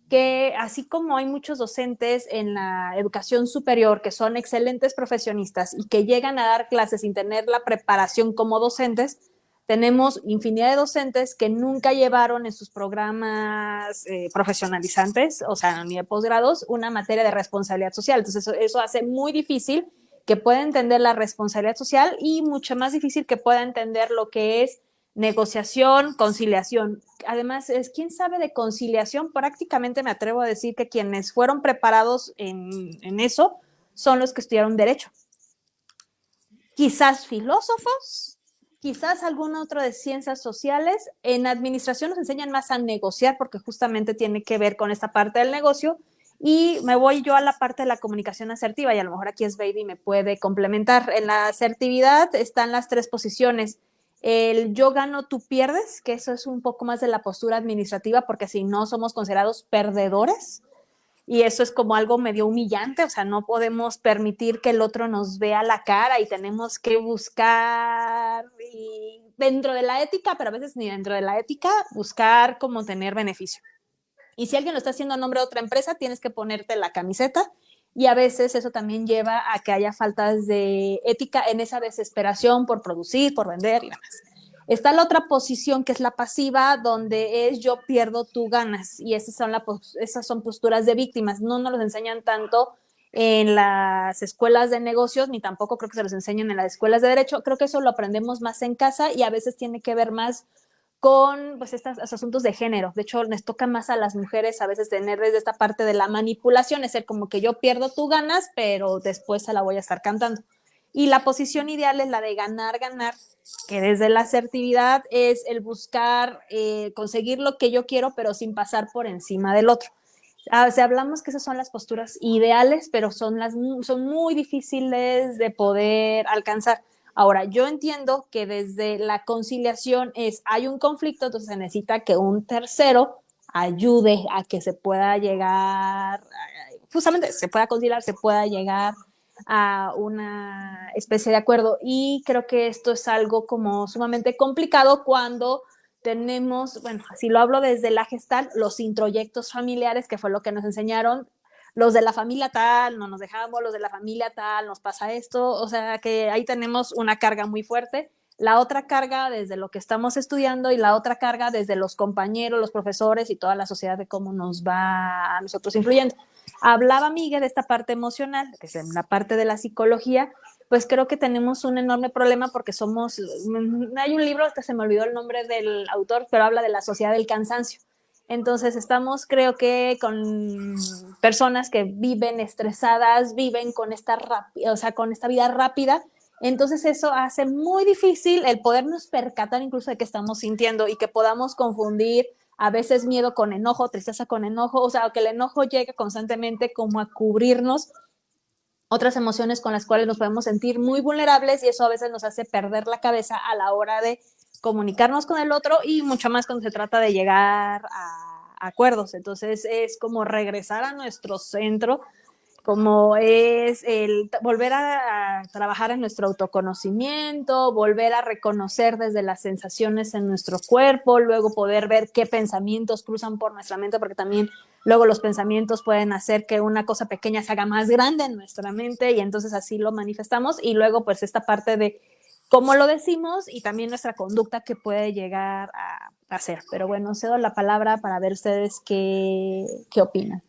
que así como hay muchos docentes en la educación superior que son excelentes profesionistas y que llegan a dar clases sin tener la preparación como docentes, tenemos infinidad de docentes que nunca llevaron en sus programas profesionalizantes, o sea, ni de posgrados, una materia de responsabilidad social. Entonces eso hace muy difícil que pueda entender la responsabilidad social y mucho más difícil que pueda entender lo que es negociación, conciliación. Además, ¿quién sabe de conciliación? Prácticamente me atrevo a decir que quienes fueron preparados en eso son los que estudiaron Derecho. Quizás filósofos, quizás algún otro de ciencias sociales. En administración nos enseñan más a negociar porque justamente tiene que ver con esta parte del negocio. Y me voy yo a la parte de la comunicación asertiva y a lo mejor aquí es Baby me puede complementar. En la asertividad están las 3 posiciones. El yo gano, tú pierdes, que eso es un poco más de la postura administrativa porque si no somos considerados perdedores. Y eso es como algo medio humillante, o sea, no podemos permitir que el otro nos vea la cara y tenemos que buscar y dentro de la ética, pero a veces ni dentro de la ética, buscar como tener beneficio. Y si alguien lo está haciendo a nombre de otra empresa, tienes que ponerte la camiseta y a veces eso también lleva a que haya faltas de ética en esa desesperación por producir, por vender y demás. Está la otra posición que es la pasiva, donde es yo pierdo, tú ganas. Y esas son posturas de víctimas. No nos los enseñan tanto en las escuelas de negocios, ni tampoco creo que se los enseñen en las escuelas de derecho. Creo que eso lo aprendemos más en casa y a veces tiene que ver más con pues, estos asuntos de género. De hecho, les toca más a las mujeres a veces tener desde esta parte de la manipulación, es ser como que yo pierdo, tú ganas, pero después se la voy a estar cantando. Y la posición ideal es la de ganar, ganar, que desde la asertividad es el buscar conseguir lo que yo quiero, pero sin pasar por encima del otro. O sea, hablamos que esas son las posturas ideales, pero son muy difíciles de poder alcanzar. Ahora, yo entiendo que desde la conciliación hay un conflicto, entonces se necesita que un tercero ayude a que se pueda llegar, justamente se pueda conciliar, se pueda llegar a una especie de acuerdo. Y creo que esto es algo como sumamente complicado cuando tenemos, bueno, así lo hablo desde la Gestalt, los introyectos familiares, que fue lo que nos enseñaron, los de la familia tal, no nos dejamos, los de la familia tal, nos pasa esto, o sea que ahí tenemos una carga muy fuerte. La otra carga desde lo que estamos estudiando y la otra carga desde los compañeros, los profesores y toda la sociedad de cómo nos va a nosotros influyendo. Hablaba Miguel de esta parte emocional, que es la parte de la psicología, pues creo que tenemos un enorme problema porque hay un libro, hasta se me olvidó el nombre del autor, pero habla de la sociedad del cansancio. Entonces estamos, creo que, con personas que viven estresadas, viven con con esta vida rápida. Entonces eso hace muy difícil el podernos percatar incluso de que estamos sintiendo y que podamos confundir a veces miedo con enojo, tristeza con enojo, o sea, que el enojo llegue constantemente como a cubrirnos otras emociones con las cuales nos podemos sentir muy vulnerables y eso a veces nos hace perder la cabeza a la hora de comunicarnos con el otro y mucho más cuando se trata de llegar a acuerdos. Entonces es como regresar a nuestro centro, como es el volver a trabajar en nuestro autoconocimiento, volver a reconocer desde las sensaciones en nuestro cuerpo, luego poder ver qué pensamientos cruzan por nuestra mente, porque también luego los pensamientos pueden hacer que una cosa pequeña se haga más grande en nuestra mente y entonces así lo manifestamos y luego pues esta parte de cómo lo decimos y también nuestra conducta que puede llegar a hacer. Pero bueno, cedo la palabra para ver ustedes qué opinan.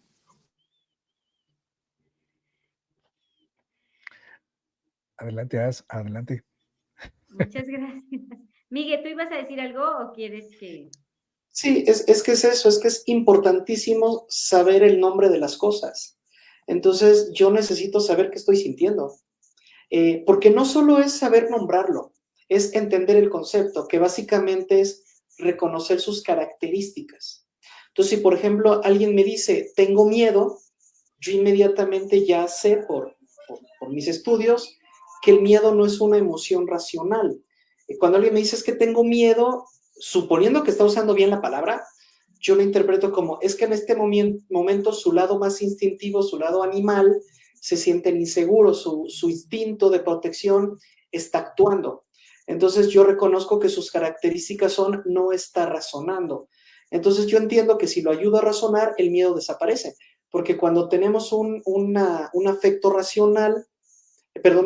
Adelante, adelante. Muchas gracias. Miguel, ¿tú ibas a decir algo o quieres que...? Sí, es que es eso, es que es importantísimo saber el nombre de las cosas. Entonces, yo necesito saber qué estoy sintiendo. Porque no solo es saber nombrarlo, es entender el concepto, que básicamente es reconocer sus características. Entonces, si por ejemplo alguien me dice, tengo miedo, yo inmediatamente ya sé por mis estudios que el miedo no es una emoción racional. Cuando alguien me dice es que tengo miedo, suponiendo que está usando bien la palabra, yo lo interpreto como, es que en este momento su lado más instintivo, su lado animal, se sienten inseguros, su instinto de protección está actuando. Entonces yo reconozco que sus características son no está razonando. Entonces yo entiendo que si lo ayudo a razonar, el miedo desaparece. Porque cuando tenemos un afecto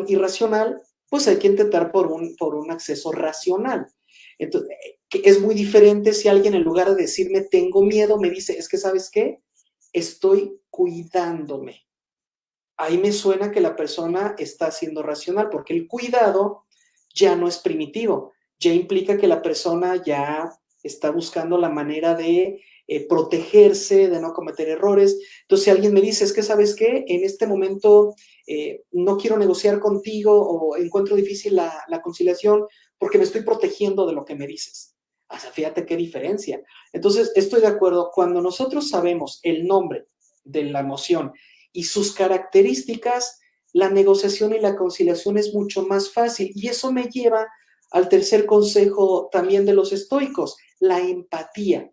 irracional, pues hay que intentar por un acceso racional. Entonces, es muy diferente si alguien en lugar de decirme tengo miedo, me dice, es que ¿sabes qué? Estoy cuidándome. Ahí me suena que la persona está siendo racional, porque el cuidado ya no es primitivo, ya implica que la persona ya está buscando la manera de protegerse, de no cometer errores. Entonces, si alguien me dice, es que ¿sabes qué? En este momento no quiero negociar contigo o encuentro difícil la conciliación porque me estoy protegiendo de lo que me dices. O sea, fíjate qué diferencia. Entonces, estoy de acuerdo, cuando nosotros sabemos el nombre de la emoción y sus características, la negociación y la conciliación es mucho más fácil. Y eso me lleva al tercer consejo también de los estoicos, la empatía,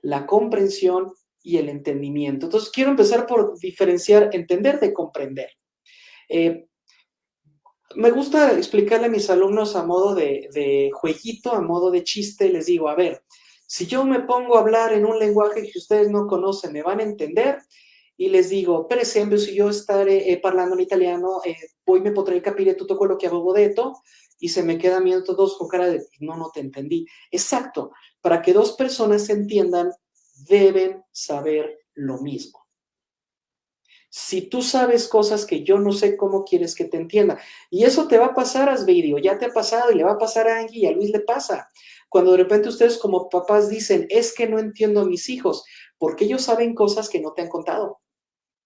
la comprensión y el entendimiento. Entonces, quiero empezar por diferenciar entender de comprender. Me gusta explicarle a mis alumnos a modo de jueguito, a modo de chiste, les digo, a ver, si yo me pongo a hablar en un lenguaje que ustedes no conocen, ¿me van a entender? Y les digo, per esempio, si yo estaré parlando en italiano, poi me potrei capire tutto quello che avevo detto, y se me quedan viendo todos con cara de, no te entendí. Exacto, para que dos personas se entiendan, deben saber lo mismo. Si tú sabes cosas que yo no sé, ¿cómo quieres que te entienda? Y eso te va a pasar, Asbeidio, ya te ha pasado y le va a pasar a Angie y a Luis le pasa. Cuando de repente ustedes como papás dicen, es que no entiendo a mis hijos, porque ellos saben cosas que no te han contado.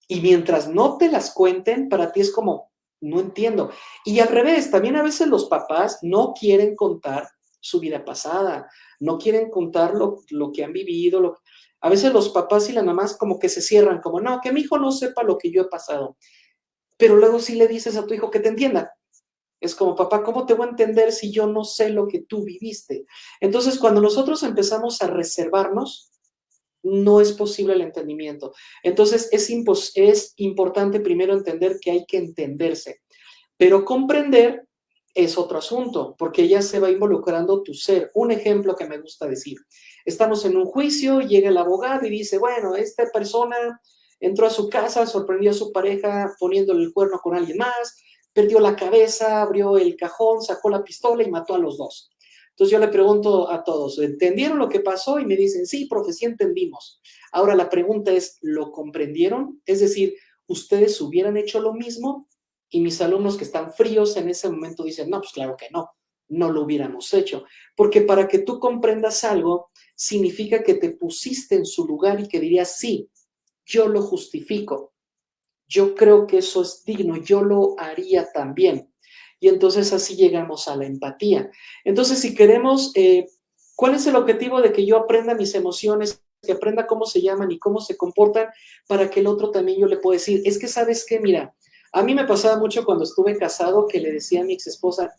Y mientras no te las cuenten, para ti es como, no entiendo. Y al revés, también a veces los papás no quieren contar su vida pasada, no quieren contar lo que han vivido. A veces los papás y las mamás como que se cierran, como, no, que mi hijo no sepa lo que yo he pasado. Pero luego sí le dices a tu hijo que te entienda. Es como, papá, ¿cómo te voy a entender si yo no sé lo que tú viviste? Entonces, cuando nosotros empezamos a reservarnos, no es posible el entendimiento. Entonces, es importante primero entender que hay que entenderse, pero comprender es otro asunto, porque ya se va involucrando tu ser. Un ejemplo que me gusta decir, estamos en un juicio, llega el abogado y dice, bueno, esta persona entró a su casa, sorprendió a su pareja poniéndole el cuerno con alguien más, perdió la cabeza, abrió el cajón, sacó la pistola y mató a los dos. Entonces yo le pregunto a todos, ¿entendieron lo que pasó? Y me dicen, sí, profe, sí entendimos. Ahora la pregunta es, ¿lo comprendieron? Es decir, ¿ustedes hubieran hecho lo mismo? Y mis alumnos que están fríos en ese momento dicen, no, pues claro que no, no lo hubiéramos hecho. Porque para que tú comprendas algo, significa que te pusiste en su lugar y que dirías, sí, yo lo justifico. Yo creo que eso es digno, yo lo haría también. Y entonces así llegamos a la empatía. Entonces, si queremos, ¿cuál es el objetivo de que yo aprenda mis emociones, que aprenda cómo se llaman y cómo se comportan, para que el otro también yo le pueda decir, es que sabes qué, mira, a mí me pasaba mucho cuando estuve casado que le decía a mi ex esposa,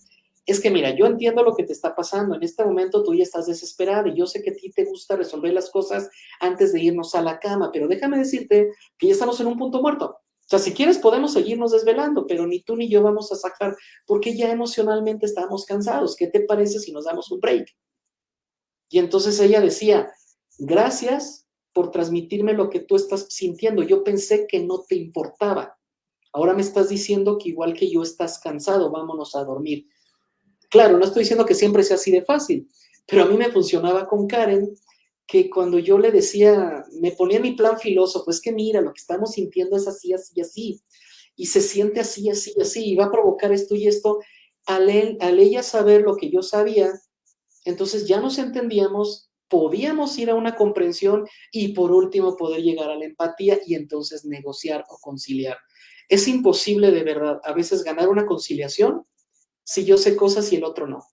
es que mira, yo entiendo lo que te está pasando, en este momento tú ya estás desesperada y yo sé que a ti te gusta resolver las cosas antes de irnos a la cama, pero déjame decirte que ya estamos en un punto muerto. O sea, si quieres podemos seguirnos desvelando, pero ni tú ni yo vamos a sacar, porque ya emocionalmente estábamos cansados. ¿Qué te parece si nos damos un break? Y entonces ella decía, gracias por transmitirme lo que tú estás sintiendo. Yo pensé que no te importaba. Ahora me estás diciendo que igual que yo estás cansado, vámonos a dormir. Claro, no estoy diciendo que siempre sea así de fácil, pero a mí me funcionaba con Karen, que cuando yo le decía, me ponía mi plan filósofo, es que mira, lo que estamos sintiendo es así, así, así, y se siente así, así, así, y va a provocar esto y esto, al ella saber lo que yo sabía, entonces ya nos entendíamos, podíamos ir a una comprensión y por último poder llegar a la empatía y entonces negociar o conciliar. Es imposible de verdad a veces ganar una conciliación si yo sé cosas y el otro no.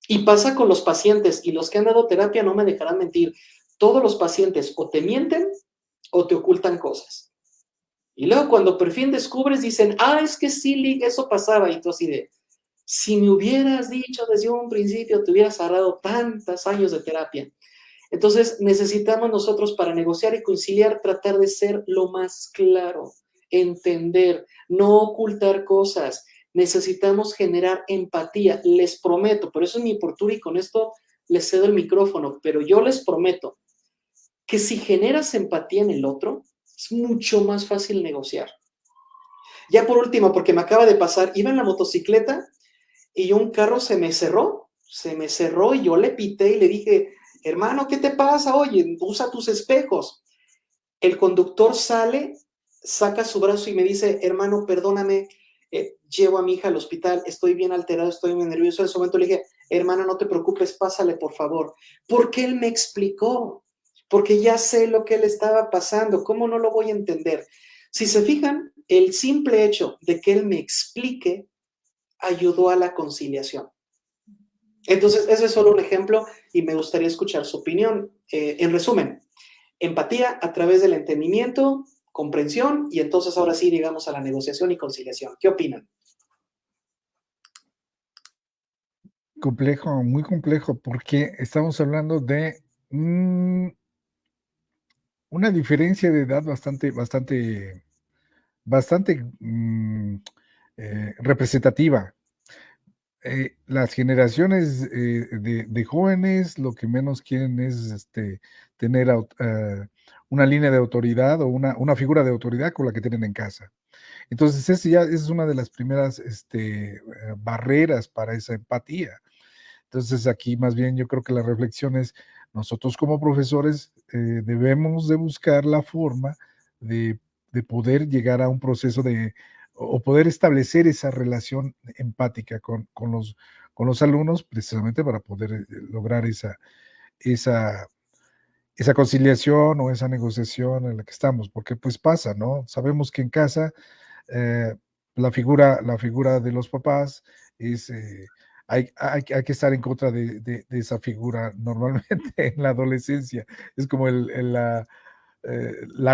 Y pasa con los pacientes, y los que han dado terapia no me dejarán mentir. Todos los pacientes o te mienten o te ocultan cosas. Y luego cuando por fin descubres, dicen, es que sí, eso pasaba. Y tú así de, si me hubieras dicho desde un principio, te hubieras ahorrado tantos años de terapia. Entonces necesitamos nosotros para negociar y conciliar, tratar de ser lo más claro, entender, no ocultar cosas. Necesitamos generar empatía, les prometo, por eso es mi postura y con esto les cedo el micrófono, pero yo les prometo que si generas empatía en el otro, es mucho más fácil negociar. Ya por último, porque me acaba de pasar, iba en la motocicleta y un carro se me cerró y yo le pité y le dije, hermano, ¿qué te pasa? Oye, usa tus espejos. El conductor sale, saca su brazo y me dice, hermano, perdóname, llevo a mi hija al hospital, estoy bien alterado, estoy muy nervioso. En ese momento le dije, hermano, no te preocupes, pásale, por favor. Porque él me explicó, porque ya sé lo que le estaba pasando, ¿cómo no lo voy a entender? Si se fijan, el simple hecho de que él me explique ayudó a la conciliación. Entonces, ese es solo un ejemplo y me gustaría escuchar su opinión. En resumen, empatía a través del entendimiento, comprensión y entonces ahora sí llegamos a la negociación y conciliación. ¿Qué opinan? Complejo, muy complejo, porque estamos hablando de una diferencia de edad bastante representativa. Las generaciones de jóvenes lo que menos quieren es tener una línea de autoridad o una figura de autoridad con la que tienen en casa. Entonces, esa es una de las primeras barreras para esa empatía. Entonces, aquí más bien yo creo que la reflexión es, nosotros como profesores debemos de buscar la forma de, de poder llegar a un proceso o poder establecer esa relación empática con los alumnos, precisamente para poder lograr esa, esa conciliación o esa negociación en la que estamos, porque pues pasa, ¿no? Sabemos que en casa eh, la figura de los papás es, hay que estar en contra de esa figura normalmente en la adolescencia. Es como la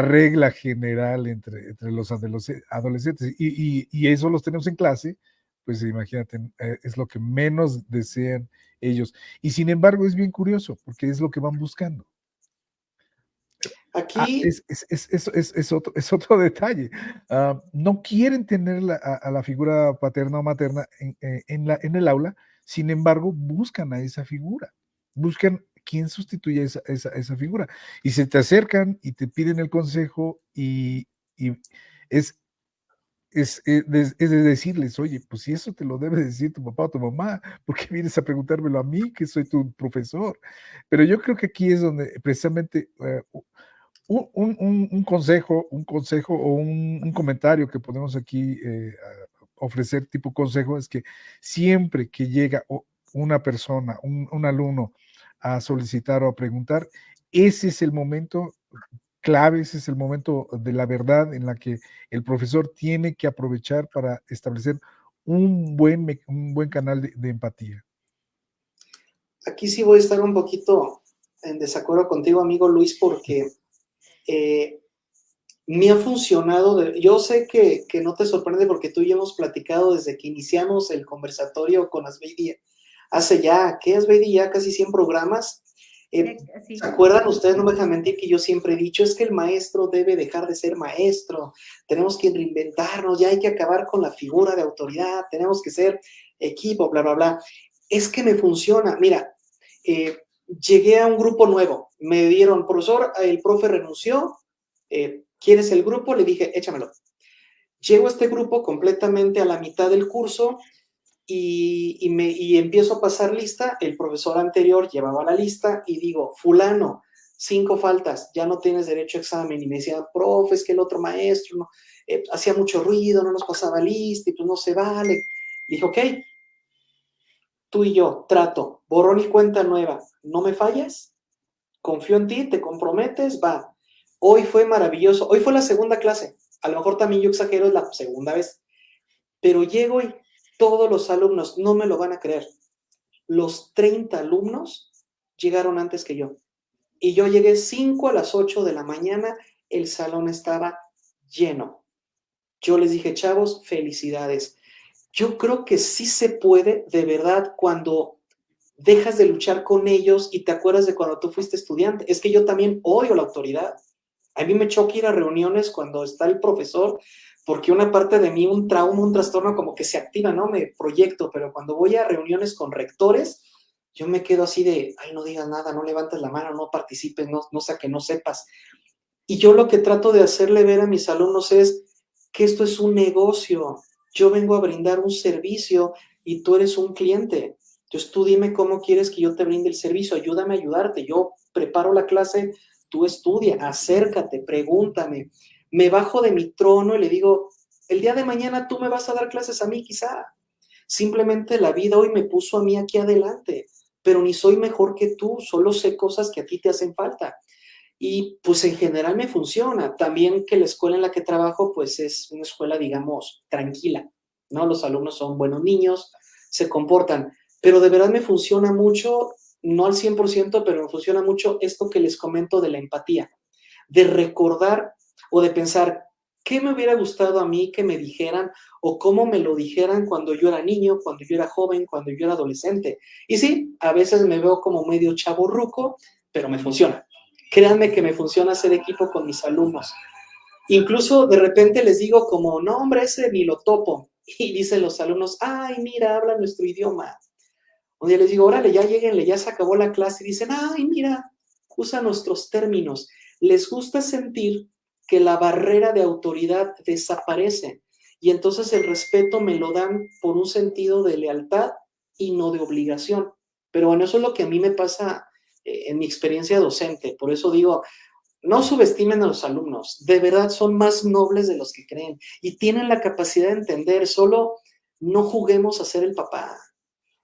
regla general entre los adolescentes y eso los tenemos en clase, pues imagínate, es lo que menos desean ellos. Y sin embargo es bien curioso porque es lo que van buscando. Aquí, Es otro detalle. No quieren tener a la figura paterna o materna en el aula, sin embargo, buscan a esa figura, buscan quién sustituye esa figura. Y se te acercan y te piden el consejo y es, es de decirles, oye, pues si eso te lo debe decir tu papá o tu mamá, ¿por qué vienes a preguntármelo a mí, que soy tu profesor? Pero yo creo que aquí es donde precisamente un consejo o un comentario que podemos aquí ofrecer tipo consejo es que siempre que llega una persona, un alumno a solicitar o a preguntar, ese es el momento clave, ese es el momento de la verdad en la que el profesor tiene que aprovechar para establecer un buen canal de empatía. aquí sí voy a estar un poquito en desacuerdo contigo, amigo Luis, porque me ha funcionado. Yo sé que no te sorprende porque tú y yo hemos platicado desde que iniciamos el conversatorio con Asbeidi. Hace ya, ¿qué Asbeidi? Ya casi 100 programas. Sí. ¿Se acuerdan? Ustedes no me dejan mentir que yo siempre he dicho, es que el maestro debe dejar de ser maestro, tenemos que reinventarnos, ya hay que acabar con la figura de autoridad, tenemos que ser equipo, bla, bla, bla. Es que me funciona. Mira, llegué a un grupo nuevo, me dieron, profesor, el profe renunció, ¿quieres el grupo? Le dije, échamelo. Llego a este grupo completamente a la mitad del curso y empiezo a pasar lista. El profesor anterior llevaba la lista y digo, fulano, 5 faltas, ya no tienes derecho a examen. Y me decía, profe, es que el otro maestro no, hacía mucho ruido, no nos pasaba lista y pues no se vale. Dije, ok, tú y yo, trato, borrón y cuenta nueva, ¿no me fallas? Confío en ti, te comprometes, va. Hoy fue maravilloso, hoy fue la segunda clase, a lo mejor también yo exagero, es la segunda vez, pero llego y todos los alumnos, no me lo van a creer, los 30 alumnos llegaron antes que yo, y yo llegué 5 a las 8 de la mañana, el salón estaba lleno. Yo les dije, chavos, felicidades. Yo creo que sí se puede, de verdad, cuando dejas de luchar con ellos y te acuerdas de cuando tú fuiste estudiante. Es que yo también odio la autoridad. A mí me choca ir a reuniones cuando está el profesor, porque una parte de mí, un trauma, un trastorno como que se activa, ¿no? Me proyecto, pero cuando voy a reuniones con rectores, yo me quedo así de, ay, no digas nada, no levantes la mano, no participes, no sea que no sepas. Y yo lo que trato de hacerle ver a mis alumnos es que esto es un negocio. Yo vengo a brindar un servicio y tú eres un cliente. Entonces tú dime cómo quieres que yo te brinde el servicio, ayúdame a ayudarte. Yo preparo la clase, tú estudia, acércate, pregúntame. Me bajo de mi trono y le digo, el día de mañana tú me vas a dar clases a mí quizá. Simplemente la vida hoy me puso a mí aquí adelante, pero ni soy mejor que tú, solo sé cosas que a ti te hacen falta. Y pues en general me funciona. También que la escuela en la que trabajo pues es una escuela, digamos, tranquila, ¿no? Los alumnos son buenos niños, se comportan. pero de verdad me funciona mucho, no al 100%, pero me funciona mucho esto que les comento de la empatía, de recordar o de pensar qué me hubiera gustado a mí que me dijeran o cómo me lo dijeran cuando yo era niño, cuando yo era joven, cuando yo era adolescente. Y sí, a veces me veo como medio chavorruco, pero me funciona. Créanme que me funciona hacer equipo con mis alumnos. Incluso de repente les digo como, no hombre, ese ni lo topo. Y dicen los alumnos, ay, mira, habla nuestro idioma. Un día les digo, órale, ya lleguenle, ya se acabó la clase. Y dicen, ay, mira, usa nuestros términos. Les gusta sentir que la barrera de autoridad desaparece. Y entonces el respeto me lo dan por un sentido de lealtad y no de obligación. Pero bueno, eso es lo que a mí me pasa en mi experiencia docente. Por eso digo, no subestimen a los alumnos, de verdad son más nobles de los que creen y tienen la capacidad de entender, solo no juguemos a ser el papá,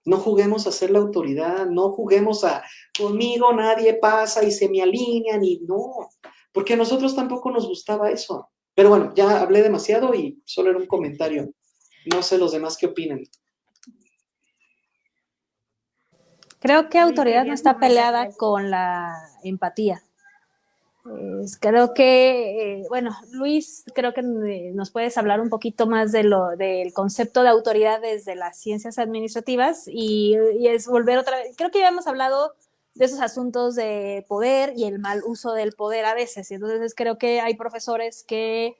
no juguemos a ser la autoridad, no juguemos a conmigo nadie pasa y se me alinean y no, porque a nosotros tampoco nos gustaba eso. Pero bueno, ya hablé demasiado y solo era un comentario. No sé los demás qué opinen. Creo que autoridad no está peleada con la empatía. Creo que, bueno, Luis, creo que nos puedes hablar un poquito más del concepto de autoridad desde las ciencias administrativas y es volver otra vez. Creo que ya hemos hablado de esos asuntos de poder y el mal uso del poder a veces. Entonces creo que hay profesores que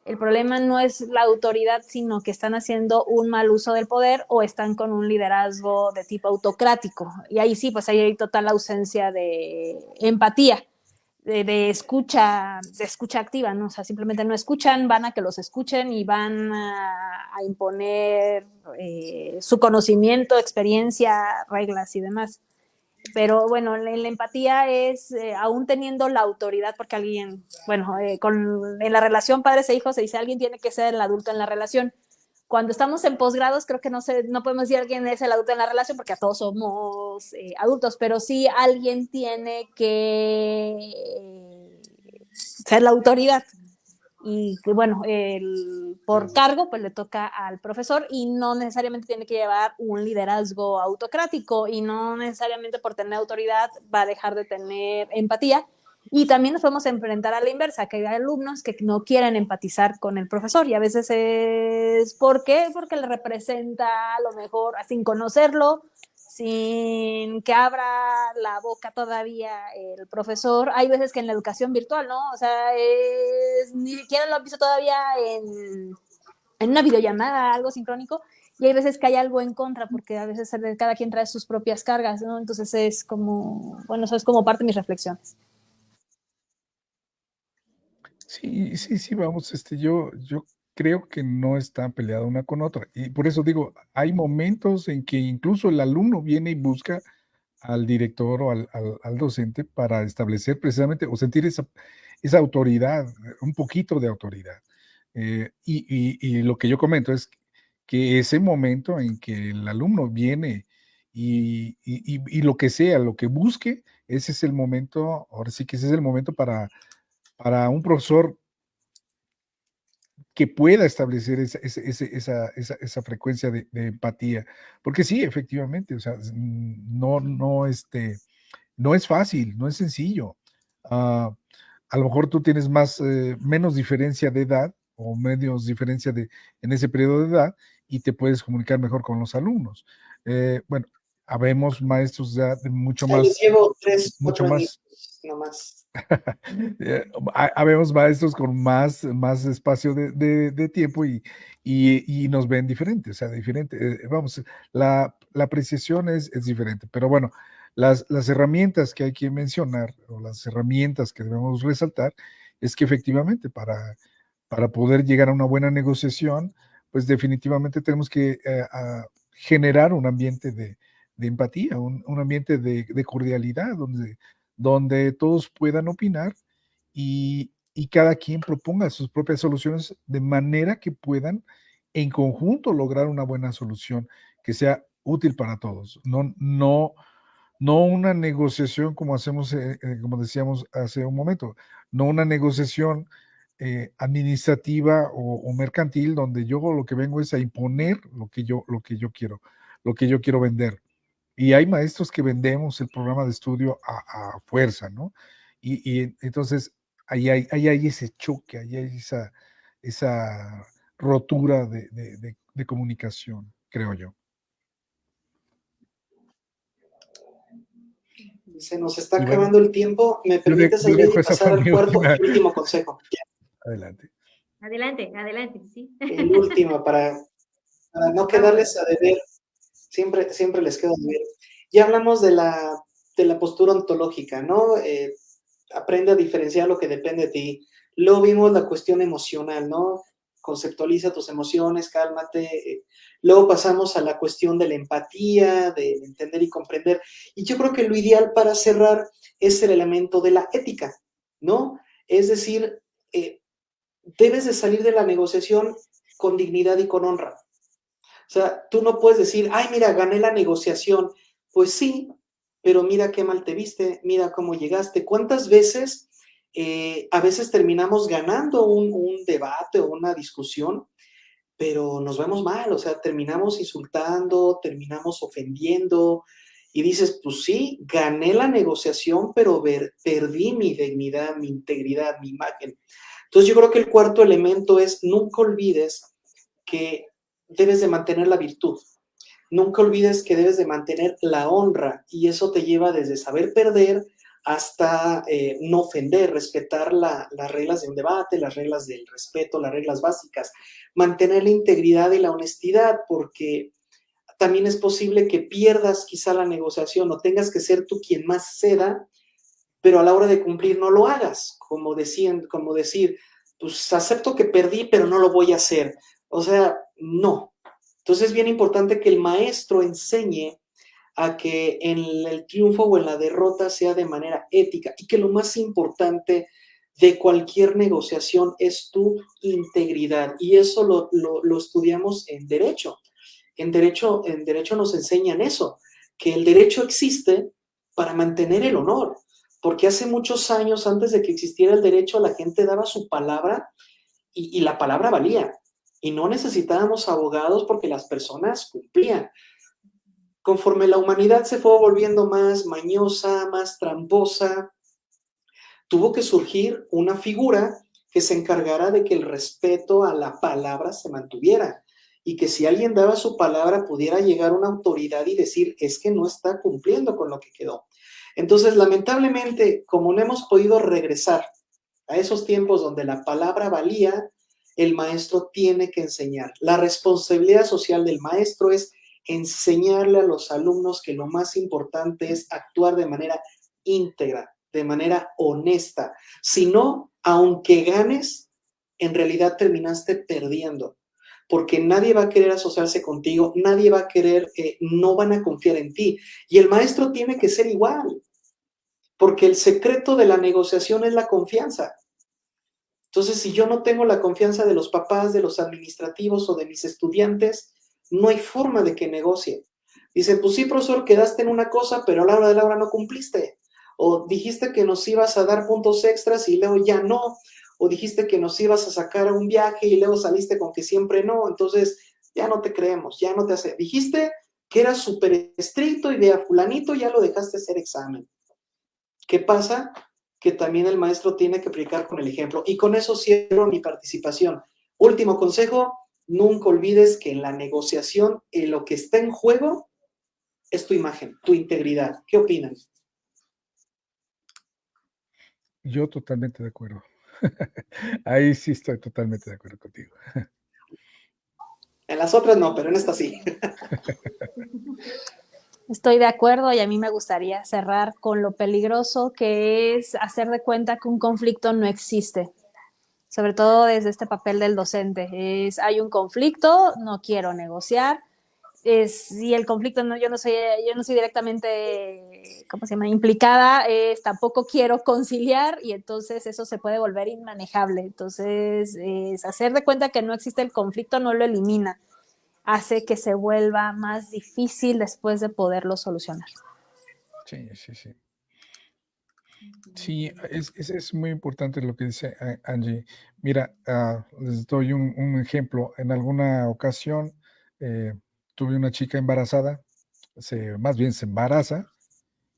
el problema no es la autoridad, sino que están haciendo un mal uso del poder o están con un liderazgo de tipo autocrático. Y ahí sí, pues ahí hay total ausencia de empatía. De escucha activa, ¿no? O sea, simplemente no escuchan, van a que los escuchen y van a imponer su conocimiento, experiencia, reglas y demás. Pero bueno, la empatía es, aún teniendo la autoridad, porque alguien, bueno, en la relación padres e hijos se dice, alguien tiene que ser el adulto en la relación. Cuando estamos en posgrados, creo que no podemos decir alguien es el adulto en la relación, porque a todos somos adultos, pero sí alguien tiene que ser la autoridad. Y bueno, por cargo, pues le toca al profesor y no necesariamente tiene que llevar un liderazgo autocrático y no necesariamente por tener autoridad va a dejar de tener empatía. Y también nos podemos enfrentar a la inversa, que hay alumnos que no quieren empatizar con el profesor y a veces es ¿por qué? Porque le representa a lo mejor sin conocerlo, sin que abra la boca todavía el profesor. Hay veces que en la educación virtual, ¿no? O sea, ni siquiera lo han visto todavía en una videollamada, algo sincrónico, y hay veces que hay algo en contra, porque a veces cada quien trae sus propias cargas, ¿no? Entonces es como, bueno, eso es como parte de mis reflexiones. Sí, vamos, yo creo que no está peleada una con otra. Y por eso digo, hay momentos en que incluso el alumno viene y busca al director o al docente para establecer precisamente o sentir esa autoridad, un poquito de autoridad. Y lo que yo comento es que ese momento en que el alumno viene y lo que sea, lo que busque, ese es el momento, ahora sí que ese es el momento para un profesor que pueda establecer esa frecuencia de empatía. Porque sí, efectivamente, o sea, no es fácil, no es sencillo. A lo mejor tú tienes menos diferencia de edad o menos diferencia en ese periodo de edad y te puedes comunicar mejor con los alumnos. Bueno, habemos maestros ya de mucho más. Les llevo 3, 4 años nomás. Habemos maestros con más espacio de tiempo y nos ven diferente, o sea, diferente. Vamos, la apreciación es diferente, pero bueno, las herramientas que hay que mencionar o las herramientas que debemos resaltar es que efectivamente para poder llegar a una buena negociación, pues definitivamente tenemos que generar un ambiente de empatía, un ambiente de cordialidad, donde todos puedan opinar y cada quien proponga sus propias soluciones de manera que puedan en conjunto lograr una buena solución que sea útil para todos. No una negociación como hacemos, como decíamos hace un momento, no una negociación administrativa o mercantil donde yo lo que vengo es a imponer lo que yo quiero vender. Y hay maestros que vendemos el programa de estudio a fuerza, ¿no? Y entonces ahí hay ese choque, ahí hay esa rotura de comunicación, creo yo. Se nos está Y bueno, acabando el tiempo. ¿Me permites, yo Alvin, dejo esa pasar para al mi cuarto última. y último consejo? Adelante. Adelante, adelante, sí. El último, para no quedarles a deber. Siempre les quedo a deber. Ya hablamos de la postura ontológica, ¿no? Aprende a diferenciar lo que depende de ti. Luego vimos la cuestión emocional, ¿no? Conceptualiza tus emociones, cálmate. Luego pasamos a la cuestión de la empatía, de entender y comprender. Y yo creo que lo ideal para cerrar es el elemento de la ética, ¿no? Es decir, debes de salir de la negociación con dignidad y con honra. O sea, tú no puedes decir, ay, mira, gané la negociación. Pues sí, pero mira qué mal te viste, mira cómo llegaste. ¿Cuántas veces a veces terminamos ganando un debate o una discusión, pero nos vemos mal? O sea, terminamos insultando, terminamos ofendiendo y dices, pues sí, gané la negociación, pero perdí mi dignidad, mi integridad, mi imagen. Entonces yo creo que el cuarto elemento es nunca olvides que debes de mantener la virtud. Nunca olvides que debes de mantener la honra y eso te lleva desde saber perder hasta no ofender, respetar las reglas de un debate, las reglas del respeto, las reglas básicas, mantener la integridad y la honestidad, porque también es posible que pierdas quizá la negociación o tengas que ser tú quien más ceda, pero a la hora de cumplir no lo hagas, como decir, pues acepto que perdí, pero no lo voy a hacer. O sea, no. Entonces es bien importante que el maestro enseñe a que en el triunfo o en la derrota sea de manera ética y que lo más importante de cualquier negociación es tu integridad. Y eso lo estudiamos en derecho. En derecho nos enseñan eso, que el derecho existe para mantener el honor, porque hace muchos años, antes de que existiera el derecho, la gente daba su palabra y la palabra valía. Y no necesitábamos abogados porque las personas cumplían. Conforme la humanidad se fue volviendo más mañosa, más tramposa, tuvo que surgir una figura que se encargara de que el respeto a la palabra se mantuviera y que si alguien daba su palabra pudiera llegar una autoridad y decir, es que no está cumpliendo con lo que quedó. Entonces, lamentablemente, como no hemos podido regresar a esos tiempos donde la palabra valía, el maestro tiene que enseñar. La responsabilidad social del maestro es enseñarle a los alumnos que lo más importante es actuar de manera íntegra, de manera honesta. Si no, aunque ganes, en realidad terminaste perdiendo, porque nadie va a querer asociarse contigo, nadie va a querer, no van a confiar en ti. Y el maestro tiene que ser igual, porque el secreto de la negociación es la confianza. Entonces, si yo no tengo la confianza de los papás, de los administrativos o de mis estudiantes, no hay forma de que negocie. Dicen, pues sí, profesor, quedaste en una cosa, pero a la hora de la hora no cumpliste. O dijiste que nos ibas a dar puntos extras y luego ya no. O dijiste que nos ibas a sacar a un viaje y luego saliste con que siempre no. Entonces, ya no te creemos, ya no te hace. Dijiste que eras súper estricto y de a fulanito ya lo dejaste hacer examen. ¿Qué pasa? Que también el maestro tiene que predicar con el ejemplo. Y con eso cierro mi participación. Último consejo, nunca olvides que en la negociación lo que está en juego es tu imagen, tu integridad. ¿Qué opinan? Yo totalmente de acuerdo. Ahí sí estoy totalmente de acuerdo contigo. En las otras no, pero en esta sí. Estoy de acuerdo y a mí me gustaría cerrar con lo peligroso que es hacer de cuenta que un conflicto no existe, sobre todo desde este papel del docente. Hay un conflicto, no quiero negociar. Si el conflicto yo no soy directamente, ¿cómo se llama?, implicada, tampoco quiero conciliar y entonces eso se puede volver inmanejable. Entonces, hacer de cuenta que no existe el conflicto no lo elimina, hace que se vuelva más difícil después de poderlo solucionar. Sí, sí, sí. Sí, es muy importante lo que dice Angie. Mira, les doy un ejemplo. En alguna ocasión tuve una chica embarazada más bien se embaraza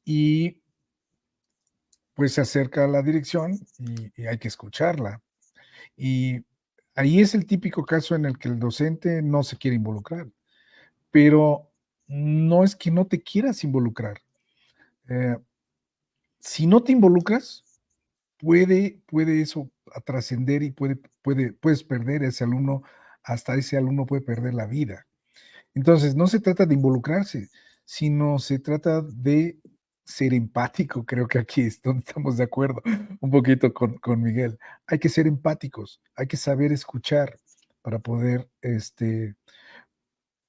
y pues se acerca a la dirección y hay que escucharla. Y ahí es el típico caso en el que el docente no se quiere involucrar, pero no es que no te quieras involucrar. Si no te involucras, puede eso trascender y puedes perder a ese alumno, hasta ese alumno puede perder la vida. Entonces, no se trata de involucrarse, sino se trata de ser empático. Creo que aquí es donde estamos de acuerdo un poquito con Miguel. Hay que ser empáticos, hay que saber escuchar para poder,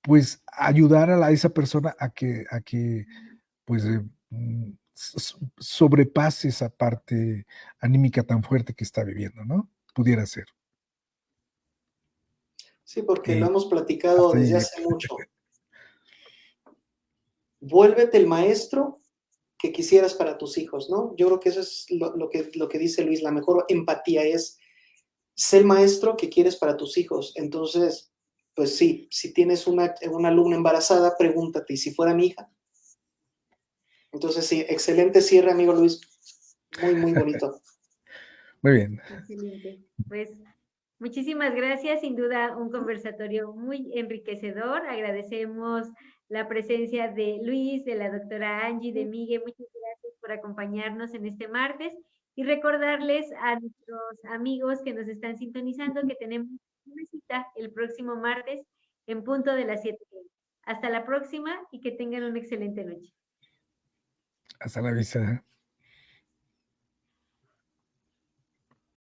pues, ayudar a esa persona a que pues, sobrepase esa parte anímica tan fuerte que está viviendo, ¿no? Pudiera ser. Sí, porque Y lo hemos platicado hasta ahí desde llegué. hace mucho. Vuélvete el maestro que quisieras para tus hijos, ¿no? Yo creo que eso es lo que dice Luis, la mejor empatía es ser maestro que quieres para tus hijos. Entonces, pues sí, si tienes una alumna embarazada, pregúntate, ¿y si fuera mi hija? Entonces, sí, excelente cierre, amigo Luis. Muy, muy bonito. Muy bien. Excelente. Pues muchísimas gracias, sin duda un conversatorio muy enriquecedor. Agradecemos la presencia de Luis, de la doctora Angie, de Miguel. Muchas gracias por acompañarnos en este martes y recordarles a nuestros amigos que nos están sintonizando que tenemos una cita el próximo martes en punto de las 7. Hasta la próxima y que tengan una excelente noche. Hasta la vista.